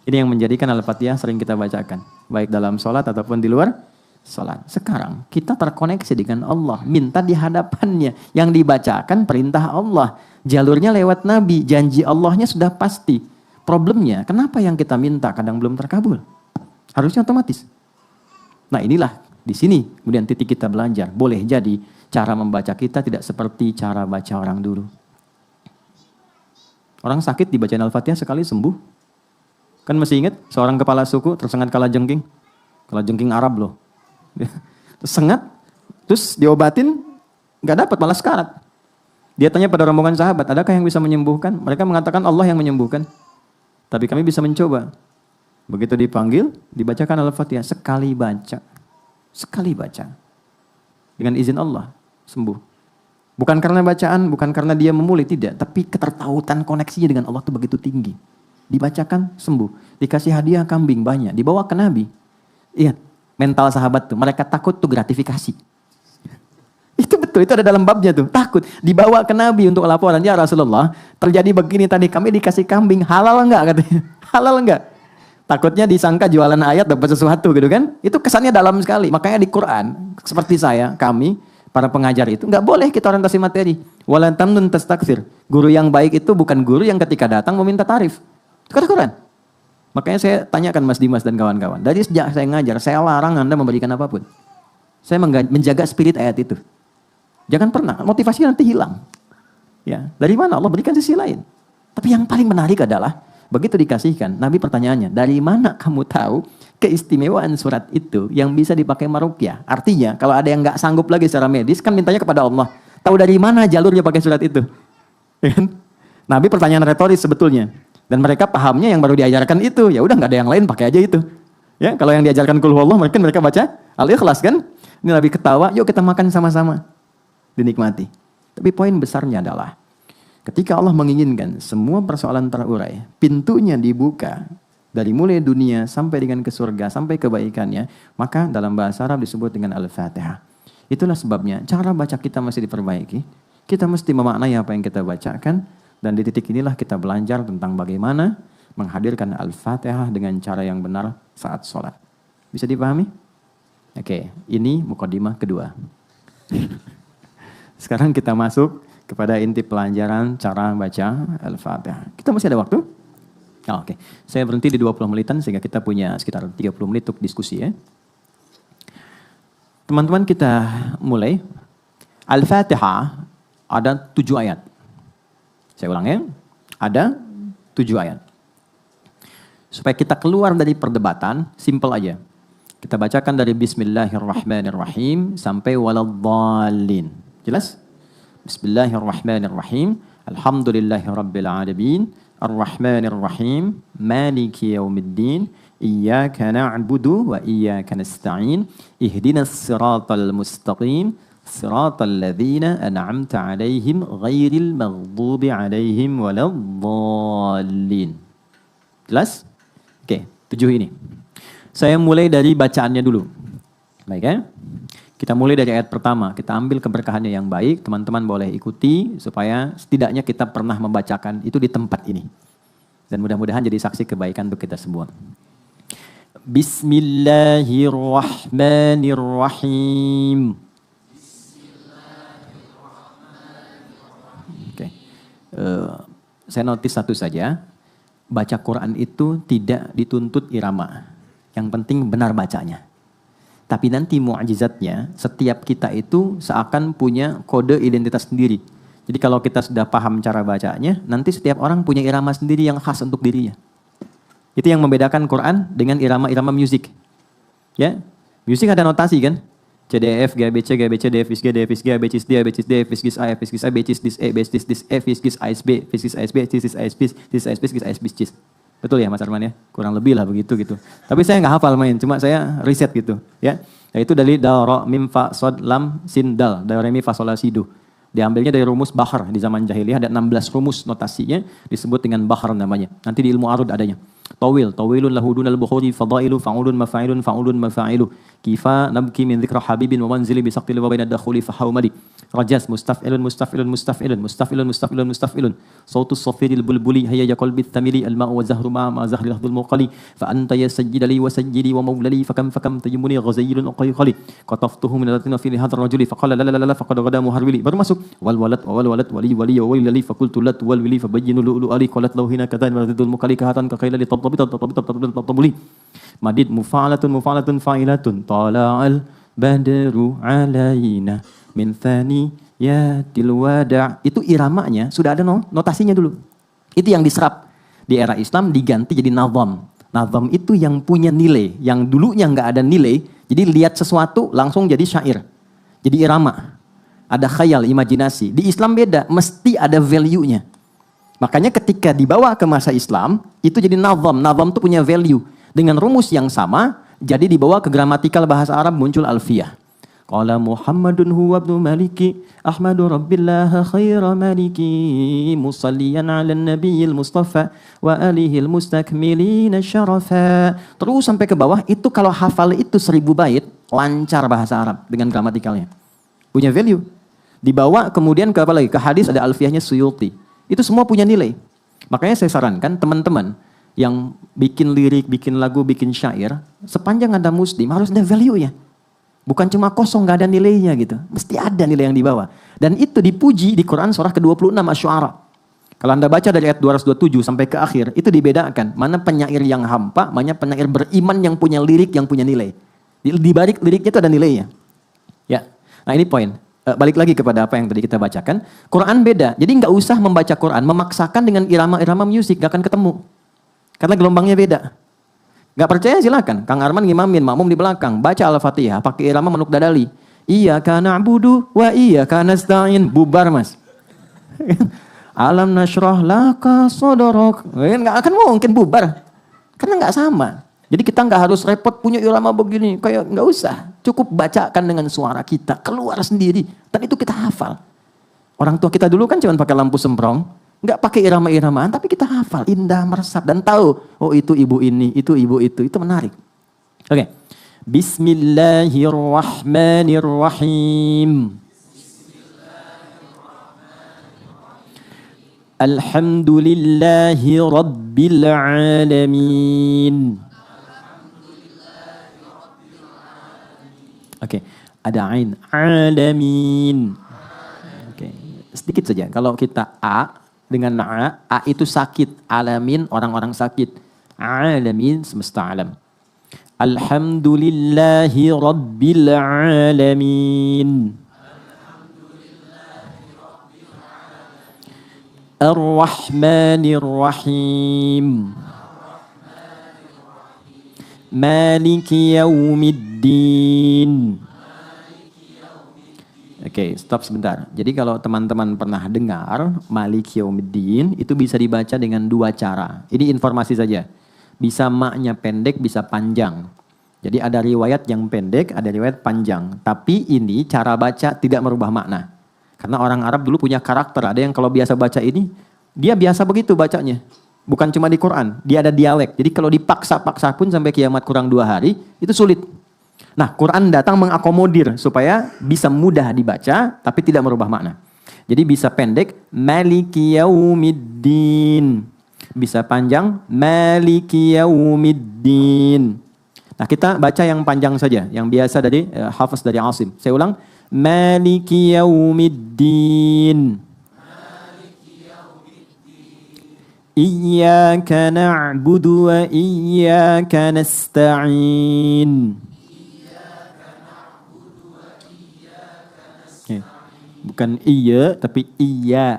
Ini yang menjadikan Al-Fatihah sering kita bacakan. Baik dalam sholat ataupun di luar sholat. Sekarang kita terkoneksi dengan Allah. Minta di hadapannya. Yang dibacakan perintah Allah. Jalurnya lewat Nabi. Janji Allahnya sudah pasti. Problemnya, kenapa yang kita minta kadang belum terkabul? Harusnya otomatis. Nah inilah di sini kemudian titik kita belajar. Boleh jadi cara membaca kita tidak seperti cara baca orang dulu. Orang sakit dibacain Al-Fatihah sekali sembuh. Kan masih ingat seorang kepala suku tersengat kalajengking. Kalajengking Arab loh. Terus sengat, terus diobatin, gak dapat, malah sekarat. Dia tanya pada rombongan sahabat, adakah yang bisa menyembuhkan? Mereka mengatakan Allah yang menyembuhkan. Tapi kami bisa mencoba. Begitu dipanggil, dibacakan Al-Fatihah. Sekali baca. Sekali baca. Dengan izin Allah, sembuh. Bukan karena bacaan, bukan karena dia memulih, tidak. Tapi ketertautan koneksinya dengan Allah itu begitu tinggi. Dibacakan, sembuh. Dikasih hadiah kambing banyak. Dibawa ke Nabi. Iya, mental sahabat tuh. Mereka takut tuh gratifikasi. Itu betul, itu ada dalam babnya tuh. Takut. Dibawa ke Nabi untuk laporan. Ya Rasulullah, terjadi begini tadi, kami dikasih kambing. Halal enggak katanya? Halal enggak? Takutnya disangka jualan ayat dapat sesuatu gitu kan. Itu kesannya dalam sekali. Makanya di Quran, seperti saya, kami, para pengajar itu, nggak boleh kita orientasi materi. Wala tamnun tastakthir. Guru yang baik itu bukan guru yang ketika datang meminta tarif. Itu kata Quran. Makanya saya tanyakan Mas Dimas dan kawan-kawan. Dari sejak saya ngajar, saya larang Anda memberikan apapun. Saya menjaga spirit ayat itu. Jangan pernah, motivasi nanti hilang. Ya, dari mana Allah berikan sisi lain. Tapi yang paling menarik adalah, begitu dikasihkan, Nabi pertanyaannya, dari mana kamu tahu keistimewaan surat itu yang bisa dipakai marukyah? Artinya, kalau ada yang nggak sanggup lagi secara medis, kan mintanya kepada Allah. Tahu dari mana jalurnya pakai surat itu? Nabi pertanyaan retoris sebetulnya. Dan mereka pahamnya yang baru diajarkan itu. Ya udah nggak ada yang lain, pakai aja itu. Ya, kalau yang diajarkan Qul Huwallah, mungkin mereka baca Al-Ikhlas kan? Ini Nabi ketawa, yuk kita makan sama-sama. Dinikmati. Tapi poin besarnya adalah, ketika Allah menginginkan semua persoalan terurai, pintunya dibuka dari mulai dunia sampai dengan ke surga, sampai kebaikannya, maka dalam bahasa Arab disebut dengan Al-Fatihah. Itulah sebabnya cara baca kita masih diperbaiki. Kita mesti memaknai apa yang kita bacakan, dan di titik inilah kita belajar tentang bagaimana menghadirkan Al-Fatihah dengan cara yang benar saat sholat. Bisa dipahami? Oke, ini mukadimah kedua. Sekarang kita masuk kepada inti pelajaran cara baca Al-Fatihah. Kita masih ada waktu? Oh, oke. Saya berhenti di 20 menitan sehingga kita punya sekitar 30 menit untuk diskusi ya. Teman-teman kita mulai. Al-Fatihah ada 7 ayat. Saya ulang ya. Ada 7 ayat. Supaya kita keluar dari perdebatan, simple aja. Kita bacakan dari Bismillahirrahmanirrahim sampai Waladhdallin. Jelas? Bismillahirrahmanirrahim. Alhamdulillahirabbil alamin. Arrahmanirrahim. Maliki yaumiddin. Iyyaka na'budu wa iyyaka nasta'in. Ihdinas siratal mustaqim. Siratal ladzina an'amta 'alaihim ghairil maghdubi 'alaihim waladdallin. Jelas? Oke, 7 ini. Saya mulai dari bacaannya dulu. Baik ya? Kita mulai dari ayat pertama, kita ambil keberkahannya yang baik, teman-teman boleh ikuti supaya setidaknya kita pernah membacakan itu di tempat ini. Dan mudah-mudahan jadi saksi kebaikan untuk kita semua. Bismillahirrahmanirrahim. Oke. Saya notis satu saja, baca Quran itu tidak dituntut irama. Yang penting benar bacanya. Tapi nanti mu'jizatnya, setiap kita itu seakan punya kode identitas sendiri. Jadi kalau kita sudah paham cara bacanya, nanti setiap orang punya irama sendiri yang khas untuk dirinya. Itu yang membedakan Quran dengan irama-irama musik. Ya, musik ada notasi kan? C, D, F, G, B, C, G, B, C, D, F, G, D, F, G, A, B, C, D, A, B, C, D, F, G, A, F, G, A, B, C, D, A, B, C, D, F, G, A, B, C, D, A, B, C, D, A, B, C, D, A, B, C. Betul ya Mas Arman ya? Kurang lebih lah begitu gitu. Tapi saya nggak hafal main, cuma saya riset gitu ya. Yaitu dari da, ro, mim, fa, sod, lam, sin, dal. Da, re, mi, fa, sol, la, si, do. Diambilnya dari rumus bahar. Di zaman jahiliyah ada 16 rumus notasinya disebut dengan bahar namanya. Nanti di ilmu arud adanya. Tawil, tawilun lahudun al-bukhuri, fadailu, fa'ulun, mafa'ilun, fa'ulun, mafa'ilu. Kifa, nabki min dhikra habibin, wa manzili, bisaqtili, wa bainad dakhuli, fahawmali. Rajas, mustaf'ilun, mustaf'ilun, mustaf'ilun, mustaf'ilun, mustaf'ilun, mustaf'ilun. Sautus safiril bulbuli, hayya qalbi thamili, al-ma'u wa zahru ma'a zahri lahdul muqali. Fa anta ya sajjidali wa sajjidi wa mawlali, fakam tayyumuni ghazayilun uqayqali. Qataftuhu min alatina fi hadha rajuli, faqala la la la faqad ghada muharwili. Baru masuk, wal walad, wali, wali, wa walili, fakultu lat, wal wili, fabayyinu lu'lu ali, qalat lauhina katan, waradidul muqali kahatan, kaqaila li tabtabuli. Madid mufa'alatun fa'ilatun tala'al badru alaina min thaniyatil wada'. Itu iramanya sudah ada notasinya dulu. Itu yang diserap di era Islam diganti jadi nazam. Nazam itu yang punya nilai, yang dulunya nggak ada nilai. Jadi lihat sesuatu langsung jadi syair. Jadi irama. Ada khayal, imajinasi. Di Islam beda, mesti ada value-nya. Makanya ketika dibawa ke masa Islam, itu jadi nazam. Nazam itu punya value. Dengan rumus yang sama, jadi dibawa ke gramatikal bahasa Arab muncul alfiyah. Qala Muhammadun huwa ibnu Maliki, Ahmadu Rabbillah khaira Maliki, musalliyan ala nabiyil Mustafa, wa alihil mustakmilina syarafa. Terus sampai ke bawah, itu kalau hafal itu 1000 bait, lancar bahasa Arab dengan gramatikalnya. Punya value. Dibawa kemudian ke apa lagi? Ke hadis ada alfiyahnya Suyuti. Itu semua punya nilai. Makanya saya sarankan teman-teman yang bikin lirik, bikin lagu, bikin syair, sepanjang ada muslim harus ada value-nya. Bukan cuma kosong, gak ada nilainya gitu. Mesti ada nilai yang dibawa. Dan itu dipuji di Quran surah ke-26 Asy-Syu'ara. Kalau Anda baca dari ayat 227 sampai ke akhir, itu dibedakan. Mana penyair yang hampa, mana penyair beriman yang punya lirik, yang punya nilai. Di balik liriknya itu ada nilainya. Ya, nah ini poin. Balik lagi kepada apa yang tadi kita bacakan. Quran beda. Jadi nggak usah membaca Quran, memaksakan dengan irama-irama musik, gak akan ketemu. Karena gelombangnya beda. Gak percaya silakan. Kang Arman ngimamin, makmum di belakang. Baca Al-Fatihah, pakai irama Manuk Dadali. Iyyaka na'budu wa iyyaka nasta'in. Bubar mas. Alam nasyrah laka sadrak. Gak akan mungkin bubar. Karena gak sama. Jadi kita gak harus repot punya irama begini. Kayak gak usah. Cukup bacakan dengan suara kita. Keluar sendiri. Dan itu kita hafal. Orang tua kita dulu kan cuma pakai lampu semprong. Nggak pakai irama-iramaan, tapi kita hafal, indah, meresap, dan tahu, oh itu ibu ini, itu ibu itu menarik. Oke. Bismillahirrahmanirrahim. Alhamdulillahi rabbil alamin. Oke, ada ain, alamin. Oke, sedikit saja. Kalau kita dengan A itu sakit. Alamin, orang-orang sakit. Alamin, semesta alam. Alhamdulillahi rabbil alamin. Ar-Rahmanir Rahim. Maliki yaumiddin. Oke, stop sebentar. Jadi kalau teman-teman pernah dengar Maliki Yaumiddin itu bisa dibaca dengan dua cara. Ini informasi saja. Bisa maknya pendek, bisa panjang. Jadi ada riwayat yang pendek, ada riwayat panjang. Tapi ini cara baca tidak merubah makna. Karena orang Arab dulu punya karakter. Ada yang kalau biasa baca ini, dia biasa begitu bacanya. Bukan cuma di Quran, dia ada dialek. Jadi kalau dipaksa-paksa pun sampai kiamat kurang 2 hari, itu sulit. Nah, Quran datang mengakomodir supaya bisa mudah dibaca tapi tidak merubah makna. Jadi bisa pendek Maliki Yaumiddin. Bisa panjang Maliki Yaumiddin. Nah, kita baca yang panjang saja, yang biasa dari Hafiz dari Asim. Saya ulang, Maliki Yaumiddin. Iyyaka na'budu wa iyyaka nasta'in. Bukan iya, tapi iya.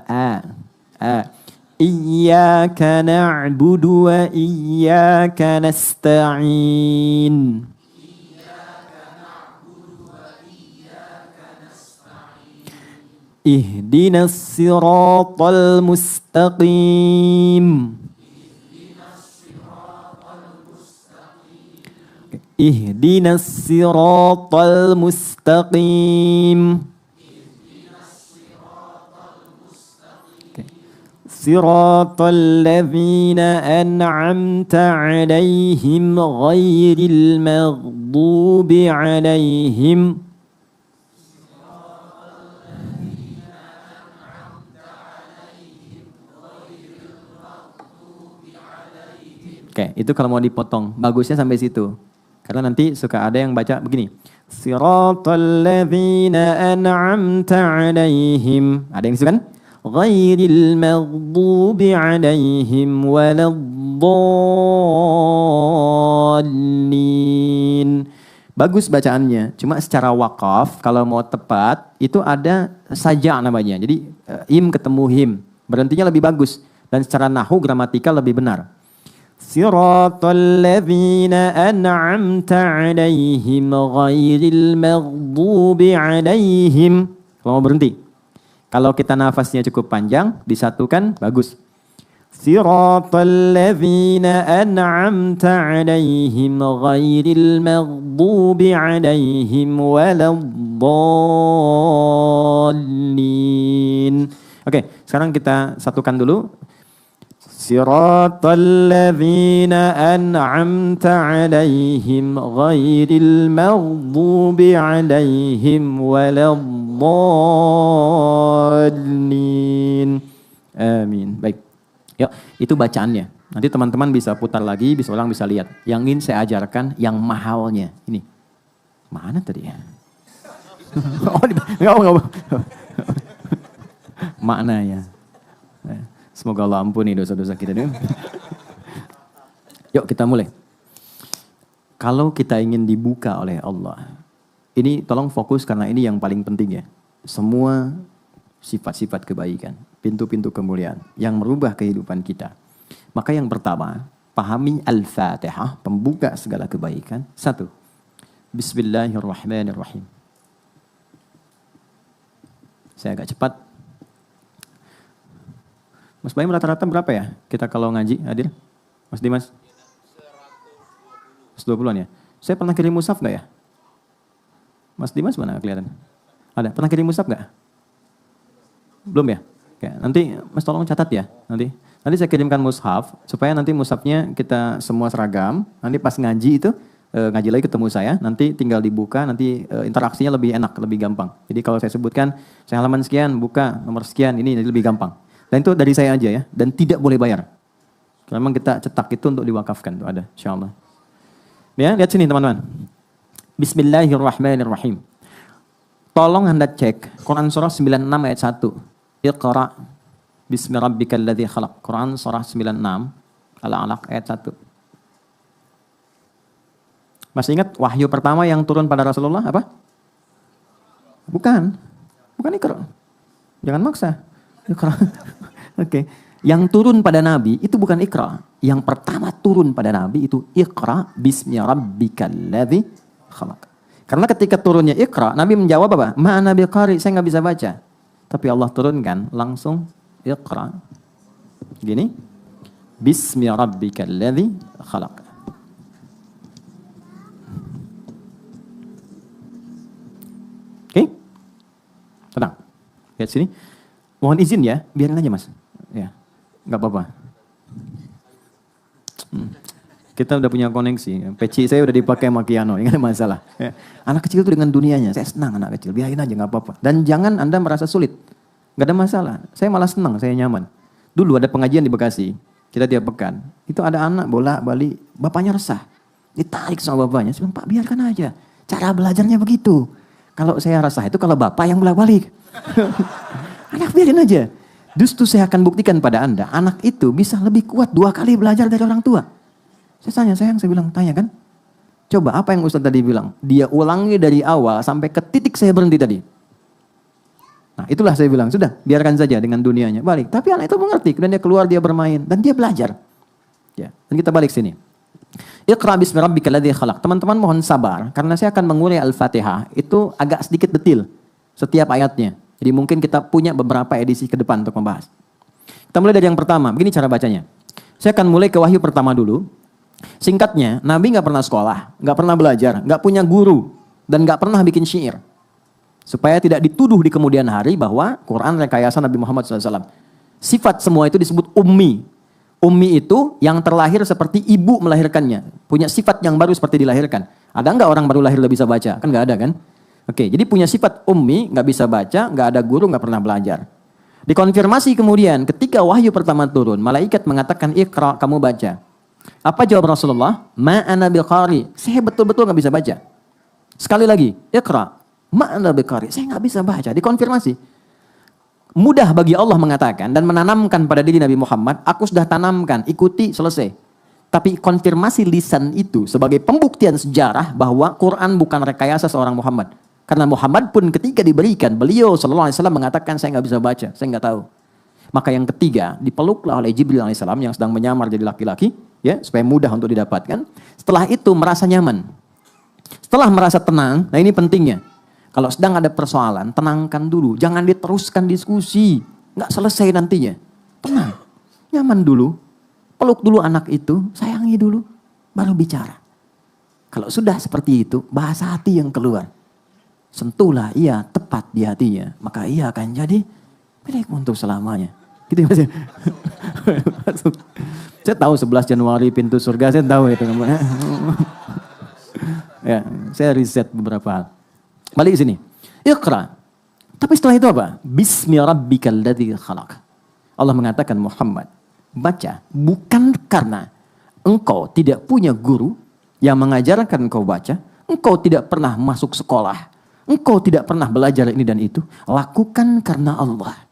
Iyyaka na'budu wa iyyaka nasta'in. Ihdinas siratal mustaqim. Ihdinas siratal mustaqim. Siratal ladzina an'amta 'alaihim ghairil maghdubi 'alaihim. Oke, itu kalau mau dipotong, bagusnya sampai situ. Karena nanti suka ada yang baca begini. Siratal ladzina an'amta 'alaihim. Ada yang suka kan? Ghairil maghdubi 'alaihim waladdallin. Bagus bacaannya, cuma secara wakaf kalau mau tepat itu ada saja namanya. Jadi im ketemu him, berhentinya lebih bagus dan secara nahwu gramatikal lebih benar. Siratal ladzina an'amta 'alaihim ghairil maghdubi 'alaihim. Kalau mau berhenti. Kalau kita nafasnya cukup panjang, disatukan, bagus. Siratal ladzina an'amta 'alaihim ghairil maghdubi 'alaihim waladdallin. Oke, sekarang kita satukan dulu. Siratal ladzina an'amta 'alaihim ghairil maghdubi 'alaihim waladdallin. Amin. Baik. Yuk, itu bacaannya. Nanti teman-teman bisa putar lagi, orang bisa lihat. Yang ingin saya ajarkan yang mahalnya. Ini. Mana tadi ya? Enggak. Maknanya. Semoga Allah ampuni dosa-dosa kita. Yuk kita mulai. Kalau kita ingin dibuka oleh Allah. Ini tolong fokus karena ini yang paling penting ya. Semua sifat-sifat kebaikan, pintu-pintu kemuliaan yang merubah kehidupan kita. Maka yang pertama, pahami Al-Fatihah, pembuka segala kebaikan. 1. Bismillahirrahmanirrahim. Saya agak cepat. Mas Baim rata-rata berapa ya kita kalau ngaji hadir? Mas Dimas? 120-an ya. Saya pernah kirim mushaf nggak ya? Mas Dimas mana kelihatan? Ada. Pernah kirim mushaf nggak? Belum ya? Oke, nanti Mas tolong catat ya. Nanti saya kirimkan mushaf supaya nanti mushafnya kita semua seragam. Nanti pas ngaji itu ngaji lagi ketemu saya. Nanti tinggal dibuka. Nanti interaksinya lebih enak, lebih gampang. Jadi kalau saya sebutkan saya halaman sekian, buka nomor sekian, ini lebih gampang. Dan itu dari saya aja ya. Dan tidak boleh bayar. Memang kita cetak itu untuk diwakafkan. Itu ada, insyaallah. Ya, lihat sini teman-teman. Bismillahirrahmanirrahim. Tolong Anda cek Quran surah 96 ayat 1. Iqra bismi rabbikal ladzi khalaq. Quran surah 96 Al-Alaq ayat 1. Masih ingat wahyu pertama yang turun pada Rasulullah apa? Bukan Iqra. Jangan maksa. Iqra. Oke. Yang turun pada Nabi itu bukan Iqra. Yang pertama turun pada Nabi itu Iqra bismi rabbikal ladzi khalaq. Karena ketika turunnya Iqra, Nabi menjawab apa? Ma'ana biqari, saya nggak bisa baca. Tapi Allah turunkan langsung Iqra. Gini. Bismi rabbikal ladzi khalaq. Oke? Tenang. Lihat sini. Mohon izin ya, biarin aja Mas. Ya. Nggak apa-apa. Kita udah punya koneksi. Peci saya udah dipakai sama Kiano, nggak ada masalah. Ya. Anak kecil itu dengan dunianya, saya senang anak kecil. Biarin aja nggak apa-apa. Dan jangan Anda merasa sulit, nggak ada masalah. Saya malah senang, saya nyaman. Dulu ada pengajian di Bekasi, kita tiap pekan. Itu ada anak bolak-balik, bapaknya resah, ditarik sama bapaknya. Saya bilang, Pak biarkan aja. Cara belajarnya begitu. Kalau saya resah itu kalau bapak yang bolak-balik. Anak biarin aja. Justru saya akan buktikan pada Anda, anak itu bisa lebih kuat 2 kali belajar dari orang tua. Saya tanya, sayang, saya bilang, tanya kan? Coba apa yang Ustaz tadi bilang? Dia ulangi dari awal sampai ke titik saya berhenti tadi. Nah itulah saya bilang, sudah biarkan saja dengan dunianya. Balik, tapi anak itu mengerti, kemudian dia keluar, dia bermain, dan dia belajar. Ya, dan kita balik sini. Iqra bismi rabbikal ladzi khalaq. Teman-teman mohon sabar, karena saya akan mengurai Al-Fatihah, itu agak sedikit detil setiap ayatnya. Jadi mungkin kita punya beberapa edisi ke depan untuk membahas. Kita mulai dari yang pertama, begini cara bacanya. Saya akan mulai ke wahyu pertama dulu. Singkatnya, Nabi nggak pernah sekolah, nggak pernah belajar, nggak punya guru, dan nggak pernah bikin syair. Supaya tidak dituduh di kemudian hari bahwa Quran rekayasa Nabi Muhammad SAW. Sifat semua itu disebut ummi. Ummi itu yang terlahir seperti ibu melahirkannya. Punya sifat yang baru seperti dilahirkan. Ada nggak orang baru lahir udah bisa baca? Kan nggak ada kan? Oke, jadi punya sifat ummi, nggak bisa baca, nggak ada guru, nggak pernah belajar. Dikonfirmasi kemudian ketika wahyu pertama turun, malaikat mengatakan Iqra, kamu baca. Apa jawab Rasulullah? Ma'ana biqari. Saya betul-betul nggak bisa baca. Sekali lagi, Iqra. Ma'ana biqari. Saya nggak bisa baca. Dikonfirmasi. Mudah bagi Allah mengatakan dan menanamkan pada diri Nabi Muhammad, aku sudah tanamkan, ikuti, selesai. Tapi konfirmasi lisan itu sebagai pembuktian sejarah bahwa Quran bukan rekayasa seorang Muhammad. Karena Muhammad pun ketika diberikan, beliau sallallahu alaihi wasallam mengatakan saya nggak bisa baca, saya nggak tahu. Maka yang ketiga, dipeluklah oleh Jibril alaihissalam yang sedang menyamar jadi laki-laki, ya supaya mudah untuk didapatkan. Setelah itu merasa nyaman. Setelah merasa tenang, nah ini pentingnya. Kalau sedang ada persoalan, tenangkan dulu, jangan diteruskan diskusi, nggak selesai nantinya. Tenang, nyaman dulu, peluk dulu anak itu, sayangi dulu, baru bicara. Kalau sudah seperti itu, bahasa hati yang keluar. Sentuhlah ia tepat di hatinya, maka ia akan jadi milikmu untuk selamanya. Gitu ya Mas. Saya tahu 11 Januari pintu surga, saya tahu itu. Ya, saya riset beberapa hal. Balik ke sini. Iqra. Tapi setelah itu apa? Bismi rabbikal ladzi khalaq. Allah mengatakan Muhammad, baca bukan karena engkau tidak punya guru yang mengajarkan engkau baca, engkau tidak pernah masuk sekolah, engkau tidak pernah belajar ini dan itu. Lakukan karena Allah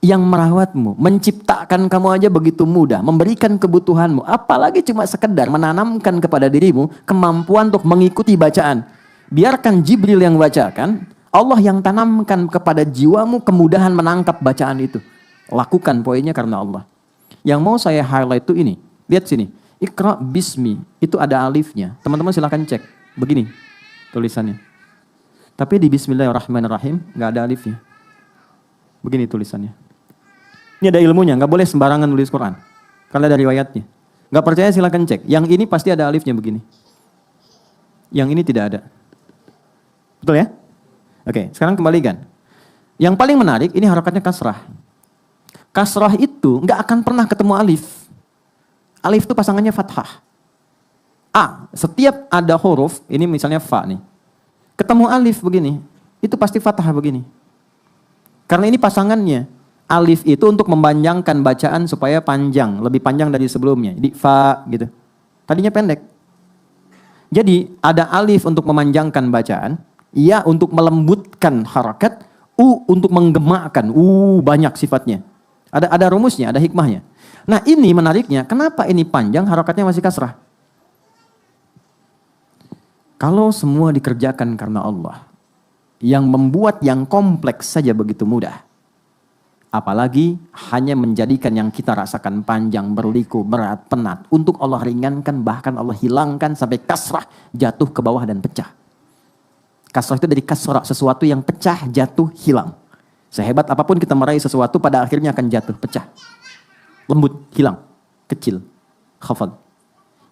yang merawatmu, menciptakan kamu aja begitu mudah, memberikan kebutuhanmu, apalagi cuma sekedar menanamkan kepada dirimu kemampuan untuk mengikuti bacaan. Biarkan Jibril yang bacakan, Allah yang tanamkan kepada jiwamu kemudahan menangkap bacaan itu. Lakukan poinnya karena Allah. Yang mau saya highlight itu ini, lihat sini, Iqra bismi, itu ada alifnya. Teman-teman silakan cek, begini tulisannya. Tapi di Bismillahirrahmanirrahim nggak ada alifnya. Begini tulisannya. Ini ada ilmunya, nggak boleh sembarangan nulis Quran. Karena ada riwayatnya. Nggak percaya silakan cek. Yang ini pasti ada alifnya begini. Yang ini tidak ada. Betul ya? Oke, sekarang kembalikan. Yang paling menarik, ini harokatnya kasrah. Kasrah itu nggak akan pernah ketemu alif. Alif itu pasangannya fathah. A, setiap ada huruf, ini misalnya fa nih. Ketemu alif begini, itu pasti fathah begini. Karena ini pasangannya. Alif itu untuk memanjangkan bacaan supaya panjang, lebih panjang dari sebelumnya. Jadi fa gitu. Tadinya pendek. Jadi ada alif untuk memanjangkan bacaan, ya untuk melembutkan harakat, u untuk menggemakkan. Banyak sifatnya. Ada rumusnya, ada hikmahnya. Nah ini menariknya, kenapa ini panjang harakatnya masih kasrah? Kalau semua dikerjakan karena Allah, yang membuat yang kompleks saja begitu mudah. Apalagi hanya menjadikan yang kita rasakan panjang, berliku, berat, penat. Untuk Allah ringankan, bahkan Allah hilangkan sampai kasrah, jatuh ke bawah dan pecah. Kasrah itu dari kasrah, sesuatu yang pecah, jatuh, hilang. Sehebat apapun kita meraih sesuatu, pada akhirnya akan jatuh, pecah. Lembut, hilang, kecil, khafad.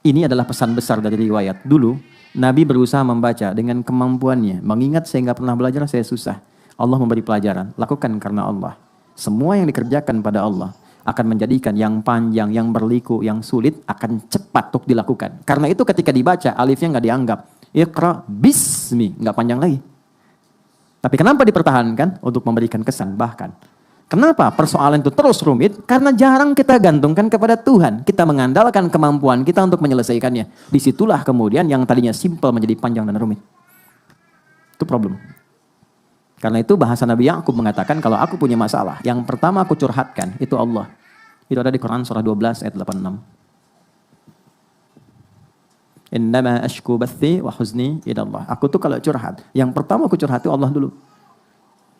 Ini adalah pesan besar dari riwayat. Dulu, Nabi berusaha membaca dengan kemampuannya. Mengingat saya nggak pernah belajar, saya susah. Allah memberi pelajaran, lakukan karena Allah. Semua yang dikerjakan pada Allah akan menjadikan yang panjang, yang berliku, yang sulit akan cepat untuk dilakukan. Karena itu ketika dibaca alifnya nggak dianggap. Iqra bismi, nggak panjang lagi. Tapi kenapa dipertahankan? Untuk memberikan kesan. Bahkan kenapa persoalan itu terus rumit? Karena jarang kita gantungkan kepada Tuhan. Kita mengandalkan kemampuan kita untuk menyelesaikannya. Disitulah kemudian yang tadinya simpel menjadi panjang dan rumit. Itu problem. Karena itu bahasa Nabi Ya'qub mengatakan, kalau aku punya masalah, yang pertama aku curhatkan, itu Allah. Itu ada di Quran surah 12 ayat 86. Innama ashku bathi wa huzni ila Allah. Aku tuh kalau curhat, yang pertama aku curhati Allah dulu.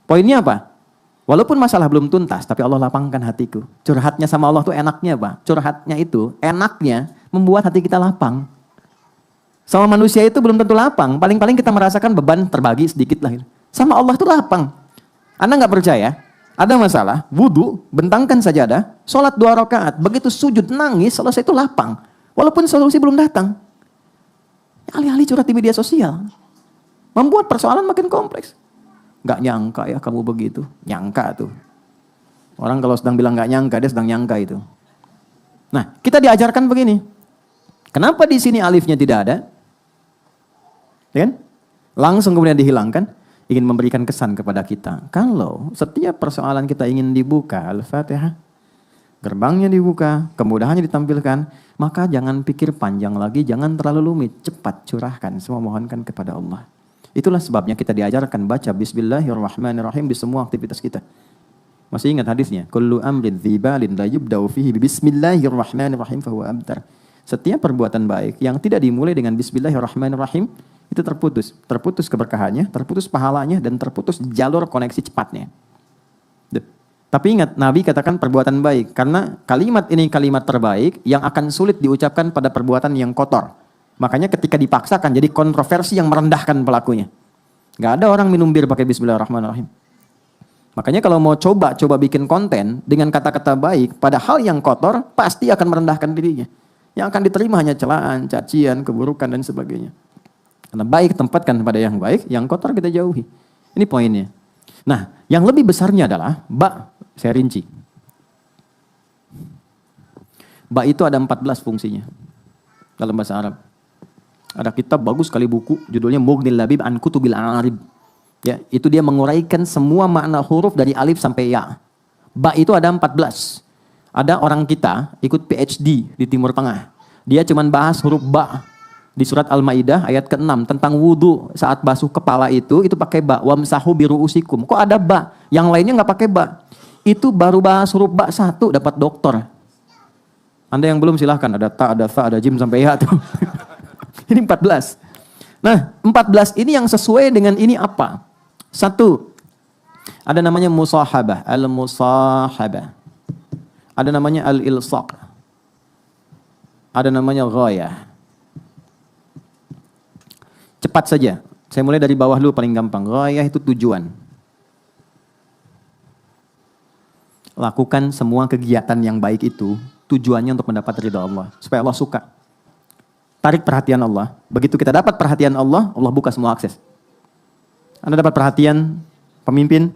Poinnya apa? Walaupun masalah belum tuntas, tapi Allah lapangkan hatiku. Curhatnya sama Allah tuh enaknya apa? Curhatnya itu enaknya membuat hati kita lapang. Sama manusia itu belum tentu lapang. Paling-paling kita merasakan beban terbagi sedikit lah. Sama Allah itu lapang. Anda nggak percaya? Ada masalah, wudu, bentangkan sajadah, sholat 2 rakaat, begitu sujud nangis, selesai itu lapang. Walaupun solusi belum datang. Alih-alih curhat di media sosial, membuat persoalan makin kompleks. Nggak nyangka ya kamu begitu, nyangka tuh. Orang kalau sedang bilang nggak nyangka, dia sedang nyangka itu. Nah, kita diajarkan begini. Kenapa di sini alifnya tidak ada? Ya kan? Langsung kemudian dihilangkan. Ingin memberikan kesan kepada kita. Kalau setiap persoalan kita ingin dibuka, Al-Fatihah, gerbangnya dibuka, kemudahannya ditampilkan, maka jangan pikir panjang lagi, jangan terlalu rumit, cepat curahkan, semua mohonkan kepada Allah. Itulah sebabnya kita diajarkan baca Bismillahirrahmanirrahim di semua aktivitas kita. Masih ingat hadisnya? Kullu amrin dzibalin la yubda'u fihi Bismillahirrahmanirrahim fahuwa abtar. Setiap perbuatan baik yang tidak dimulai dengan Bismillahirrahmanirrahim, itu terputus. Terputus keberkahannya, terputus pahalanya, dan terputus jalur koneksi cepatnya. Tapi ingat, Nabi katakan perbuatan baik. Karena kalimat ini kalimat terbaik yang akan sulit diucapkan pada perbuatan yang kotor. Makanya ketika dipaksakan jadi kontroversi yang merendahkan pelakunya. Gak ada orang minum bir pakai Bismillahirrahmanirrahim. Makanya kalau mau coba bikin konten dengan kata-kata baik pada hal yang kotor, pasti akan merendahkan dirinya. Yang akan diterima hanya celaan, cacian, keburukan, dan sebagainya. Karena baik tempatkan pada yang baik, yang kotor kita jauhi. Ini poinnya. Nah, yang lebih besarnya adalah ba, saya rinci. Ba itu ada 14 fungsinya dalam bahasa Arab. Ada kitab bagus sekali buku, judulnya Mughnil Labib an Kutubil A'arib. Ya, itu dia menguraikan semua makna huruf dari alif sampai ya. Ba itu ada 14. Ada orang kita ikut PhD di Timur Tengah. Dia cuman bahas huruf ba di surat Al-Maidah ayat ke-6 tentang wudu saat basuh kepala itu pakai ba, wamsahu biruusikum. Kok ada ba? Yang lainnya nggak pakai ba. Itu baru bahas huruf ba 1 dapat doktor. Anda yang belum silahkan, ada ta, ada fa, ada jim sampai ya tuh. Ini 14. Nah, 14 ini yang sesuai dengan ini apa? 1, ada namanya musahabah, al-musahabah. Ada namanya al-ilsaq. Ada namanya ghayah. Cepat saja. Saya mulai dari bawah dulu paling gampang. Ghayah itu tujuan. Lakukan semua kegiatan yang baik itu tujuannya untuk mendapat ridha Allah, supaya Allah suka. Tarik perhatian Allah. Begitu kita dapat perhatian Allah, Allah buka semua akses. Anda dapat perhatian pemimpin,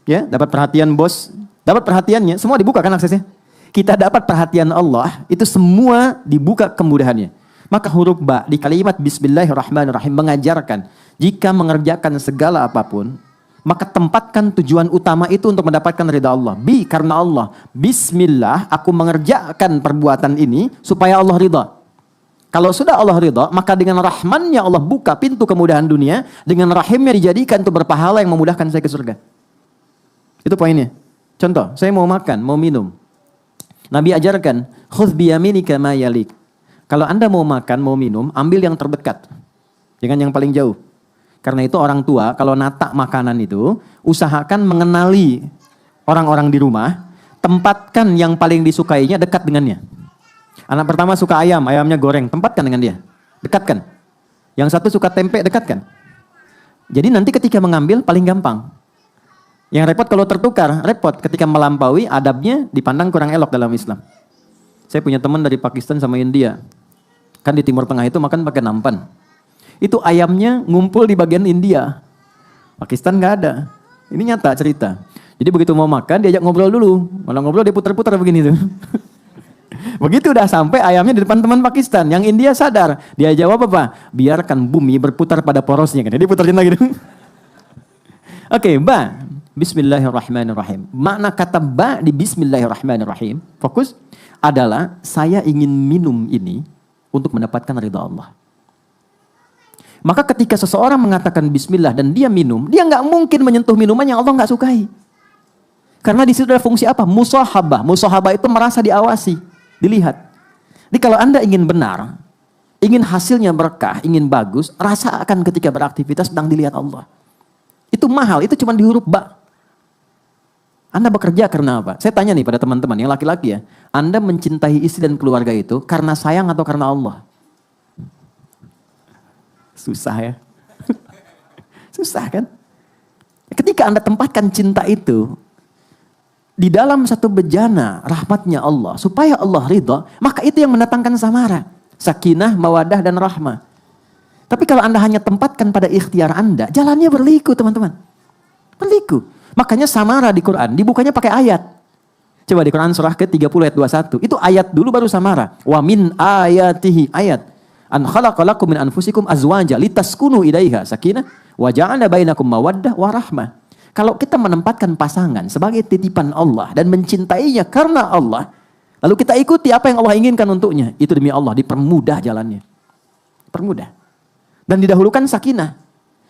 ya, dapat perhatian bos, dapat perhatiannya, semua dibuka kan aksesnya. Kita dapat perhatian Allah, itu semua dibuka kemudahannya. Maka huruf ba di kalimat Bismillahirrahmanirrahim mengajarkan jika mengerjakan segala apapun, maka tempatkan tujuan utama itu untuk mendapatkan ridha Allah. Karena Allah. Bismillah, aku mengerjakan perbuatan ini supaya Allah ridha. Kalau sudah Allah ridha, maka dengan rahmannya Allah buka pintu kemudahan dunia, dengan rahimnya dijadikan untuk berpahala yang memudahkan saya ke surga. Itu poinnya. Contoh, saya mau makan, mau minum. Nabi ajarkan, khudh biyaminika ma yalik. Kalau Anda mau makan, mau minum, ambil yang terdekat. Jangan yang paling jauh. Karena itu orang tua, kalau nata makanan itu, usahakan mengenali orang-orang di rumah, tempatkan yang paling disukainya dekat dengannya. Anak pertama suka ayam, ayamnya goreng, tempatkan dengan dia. Dekatkan. Yang satu suka tempe, dekatkan. Jadi nanti ketika mengambil paling gampang. Yang repot kalau tertukar, repot ketika melampaui adabnya dipandang kurang elok dalam Islam. Saya punya teman dari Pakistan sama India. Kan di Timur Tengah itu makan pakai nampan. Itu ayamnya ngumpul di bagian India. Pakistan nggak ada. Ini nyata cerita. Jadi begitu mau makan diajak ngobrol dulu. Malah ngobrol dia putar-putar begini tuh. Begitu udah sampai ayamnya di depan teman Pakistan. Yang India sadar. Dia jawab apa? Biarkan bumi berputar pada porosnya. Jadi putarin lagi. Oke, ba. Bismillahirrahmanirrahim. Makna kata ba di Bismillahirrahmanirrahim. Fokus. Adalah saya ingin minum ini untuk mendapatkan ridha Allah. Maka ketika seseorang mengatakan bismillah dan dia minum, dia nggak mungkin menyentuh minuman yang Allah nggak sukai. Karena di situ ada fungsi apa? Musahabah. Musahabah itu merasa diawasi, dilihat. Jadi kalau Anda ingin benar, ingin hasilnya berkah, ingin bagus, rasakan ketika beraktivitas sedang dilihat Allah. Itu mahal, itu cuma di huruf ba. Anda bekerja karena apa? Saya tanya nih pada teman-teman yang laki-laki ya. Anda mencintai istri dan keluarga itu karena sayang atau karena Allah? Susah ya. Susah kan? Ketika Anda tempatkan cinta itu di dalam satu bejana rahmatnya Allah, supaya Allah ridha, maka itu yang mendatangkan samara, sakinah, mawadah, dan rahmah. Tapi kalau Anda hanya tempatkan pada ikhtiar Anda, jalannya berliku teman-teman. Berliku. Makanya samara di Quran dibukanya pakai ayat. Coba di Quran surah ke-30 ayat 21. Itu ayat dulu baru samara. Wa min ayatihi ayat. An khalaqalakum min anfusikum azwaja litaskunu ilaiha sakinah wa ja'ala bainakum mawaddah wa rahmah. Kalau kita menempatkan pasangan sebagai titipan Allah dan mencintainya karena Allah, lalu kita ikuti apa yang Allah inginkan untuknya, itu demi Allah dipermudah jalannya. Permudah. Dan didahulukan sakinah.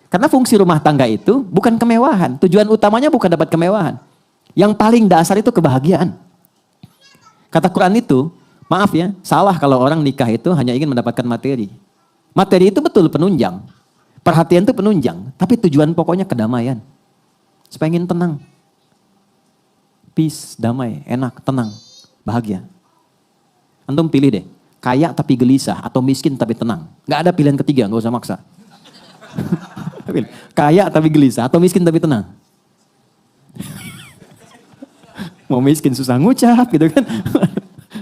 Karena fungsi rumah tangga itu bukan kemewahan. Tujuan utamanya bukan dapat kemewahan. Yang paling dasar itu kebahagiaan. Kata Quran itu, maaf ya, salah kalau orang nikah itu hanya ingin mendapatkan materi. Materi itu betul penunjang. Perhatian itu penunjang. Tapi tujuan pokoknya kedamaian. Supaya ingin tenang. Peace, damai, enak, tenang, bahagia. Antum pilih deh. Kaya tapi gelisah atau miskin tapi tenang. Gak ada pilihan ketiga, gak usah maksa. Kaya tapi gelisah atau miskin tapi tenang. Mau miskin susah ngucap gitu kan.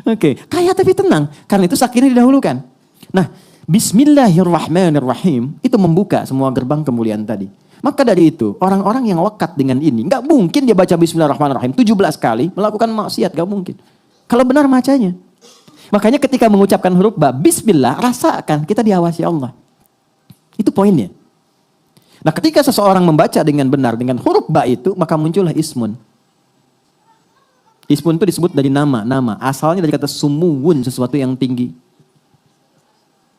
Oke, kaya tapi tenang. Karena itu sakinah didahulukan. Nah, Bismillahirrahmanirrahim itu membuka semua gerbang kemuliaan tadi. Maka dari itu, orang-orang yang lekat dengan ini, gak mungkin dia baca Bismillahirrahmanirrahim 17 kali melakukan maksiat, gak mungkin. Kalau benar macanya. Makanya ketika mengucapkan huruf ba, Bismillah, rasakan kita diawasi Allah. Itu poinnya. Nah ketika seseorang membaca dengan benar dengan huruf ba itu, maka muncullah ismun. Ismun itu disebut dari nama. Asalnya dari kata sumuwun, sesuatu yang tinggi.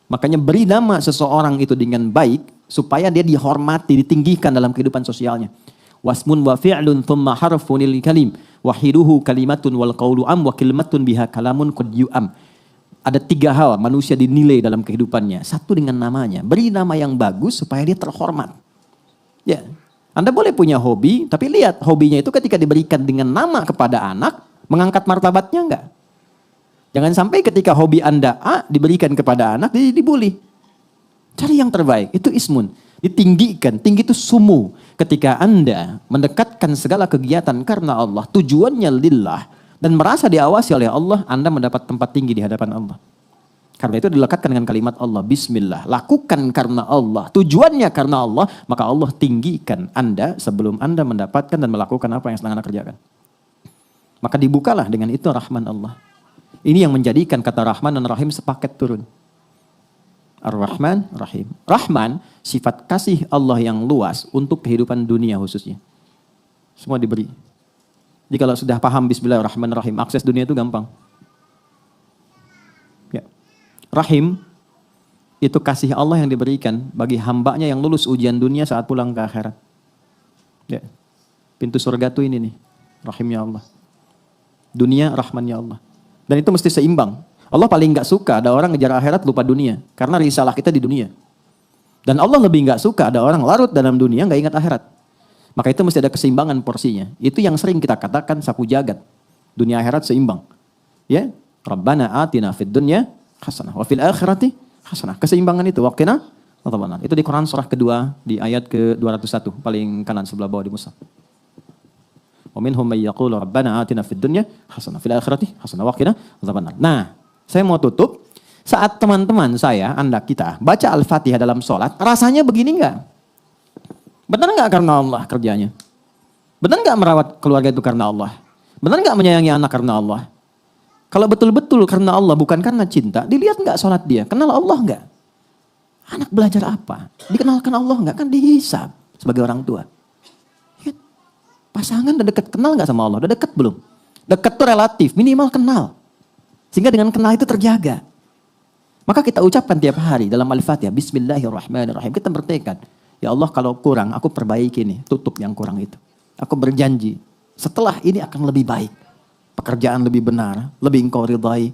Makanya beri nama seseorang itu dengan baik supaya dia dihormati, ditinggikan dalam kehidupan sosialnya. Wasmun wa fi'lun thumma harfunil kalim wahiduhu kalimatun wal qawlu am wa kalimatun biha kalamun qad yu'am. Ada 3 hal manusia dinilai dalam kehidupannya. 1 dengan namanya. Beri nama yang bagus supaya dia terhormat. Ya. Anda boleh punya hobi, tapi lihat hobinya itu ketika diberikan dengan nama kepada anak, mengangkat martabatnya enggak? Jangan sampai ketika hobi Anda A diberikan kepada anak, jadi dibully. Cari yang terbaik, itu ismun. Ditinggikan, tinggi itu sumu. Ketika Anda mendekatkan segala kegiatan karena Allah, tujuannya lillah, dan merasa diawasi oleh Allah, Anda mendapat tempat tinggi di hadapan Allah. Karena itu dilekatkan dengan kalimat Allah, Bismillah. Lakukan karena Allah, tujuannya karena Allah, maka Allah tinggikan Anda sebelum Anda mendapatkan dan melakukan apa yang sedang Anda kerjakan. Maka dibukalah dengan itu rahman Allah. Ini yang menjadikan kata Rahman dan Rahim sepaket turun. Ar-Rahman, Rahim. Rahman, sifat kasih Allah yang luas untuk kehidupan dunia khususnya. Semua diberi. Jadi kalau sudah paham Bismillahirrahmanirrahim, akses dunia itu gampang. Ya. Rahim, itu kasih Allah yang diberikan bagi hambanya yang lulus ujian dunia saat pulang ke akhirat. Ya. Pintu surga itu ini nih, rahimnya Allah. Dunia, rahmannya Allah. Dan itu mesti seimbang. Allah paling gak suka ada orang ngejar akhirat lupa dunia. Karena risalah kita di dunia. Dan Allah lebih gak suka ada orang larut dalam dunia gak ingat akhirat. Maka itu mesti ada keseimbangan porsinya. Itu yang sering kita katakan sapu jagat. Dunia akhirat seimbang. Ya, Rabbana atina fid dunya hasanah wa fil akhirati hasanah. Keseimbangan itu waqina adzabannar. Itu di Quran surah kedua di ayat ke-201 paling kanan sebelah bawah di mushaf. Wa minhum may yaqulu rabbana atina fid dunya hasanah fil akhirati hasanah wa qina adzabannar. Nah, saya mau tutup. Saat teman-teman saya, Anda, kita baca Al-Fatihah dalam sholat, rasanya begini enggak? Benar enggak karena Allah kerjanya? Benar enggak merawat keluarga itu karena Allah? Benar enggak menyayangi anak karena Allah? Kalau betul-betul karena Allah, bukan karena cinta, dilihat enggak sholat dia? Kenal Allah enggak? Anak belajar apa? Dikenalkan Allah enggak? Kan dihisab sebagai orang tua. Pasangan udah dekat, kenal enggak sama Allah? Udah dekat belum? Dekat tuh relatif, minimal kenal. Sehingga dengan kenal itu terjaga. Maka kita ucapkan tiap hari dalam Al-Fatihah, Bismillahirrahmanirrahim. Kita bertekad, ya Allah kalau kurang, aku perbaiki nih, tutup yang kurang itu. Aku berjanji, setelah ini akan lebih baik. Pekerjaan lebih benar, lebih engkau ridhai,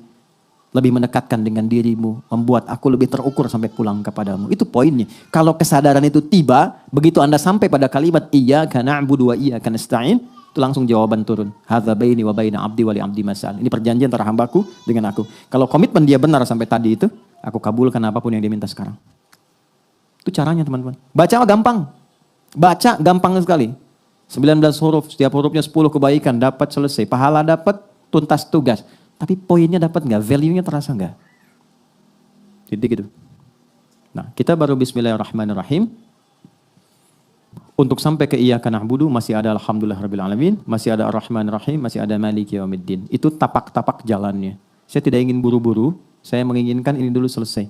lebih mendekatkan dengan dirimu, membuat aku lebih terukur sampai pulang kepadamu. Itu poinnya. Kalau kesadaran itu tiba, begitu Anda sampai pada kalimat iyyaka na'budu wa iyyaka nasta'in, itu langsung jawaban turun. Hadza baini wa baina 'abdi wa li 'abdi masal. Ini perjanjian antara hambaku dengan aku. Kalau komitmen dia benar sampai tadi itu, aku kabulkan apapun yang dia minta sekarang. Itu caranya teman-teman. Baca gampang. Baca gampang sekali. 19 huruf, setiap hurufnya 10 kebaikan, dapat selesai. Pahala dapat, tuntas tugas. Tapi poinnya dapat enggak? Value-nya terasa enggak? Jadi gitu. Nah, kita baru Bismillahirrahmanirrahim. Untuk sampai ke iyyaka na'budu masih ada alhamdulillahirabbil alamin, masih ada ar-rahmanir-rahim, masih ada maliki yaumiddin. Itu tapak-tapak jalannya. Saya tidak ingin buru-buru, saya menginginkan ini dulu selesai.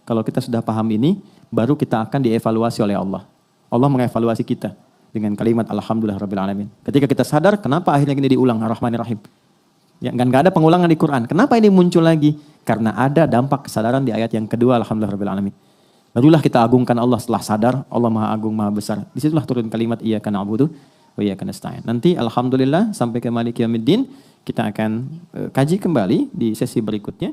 Kalau kita sudah paham ini, baru kita akan dievaluasi oleh Allah. Allah mengevaluasi kita dengan kalimat alhamdulillahirabbil alamin. Ketika kita sadar kenapa akhirnya ini diulang ar-rahmanir-rahim. Ya, enggak ada pengulangan di Quran. Kenapa ini muncul lagi? Karena ada dampak kesadaran di ayat yang kedua alhamdulillahirabbil alamin. Barulah kita agungkan Allah setelah sadar, Allah Maha Agung, Maha Besar. Disitulah turun kalimat iyyaka na'budu wa iyyaka nasta'in. Nanti alhamdulillah sampai ke maliki yaumiddin kita akan kaji kembali di sesi berikutnya.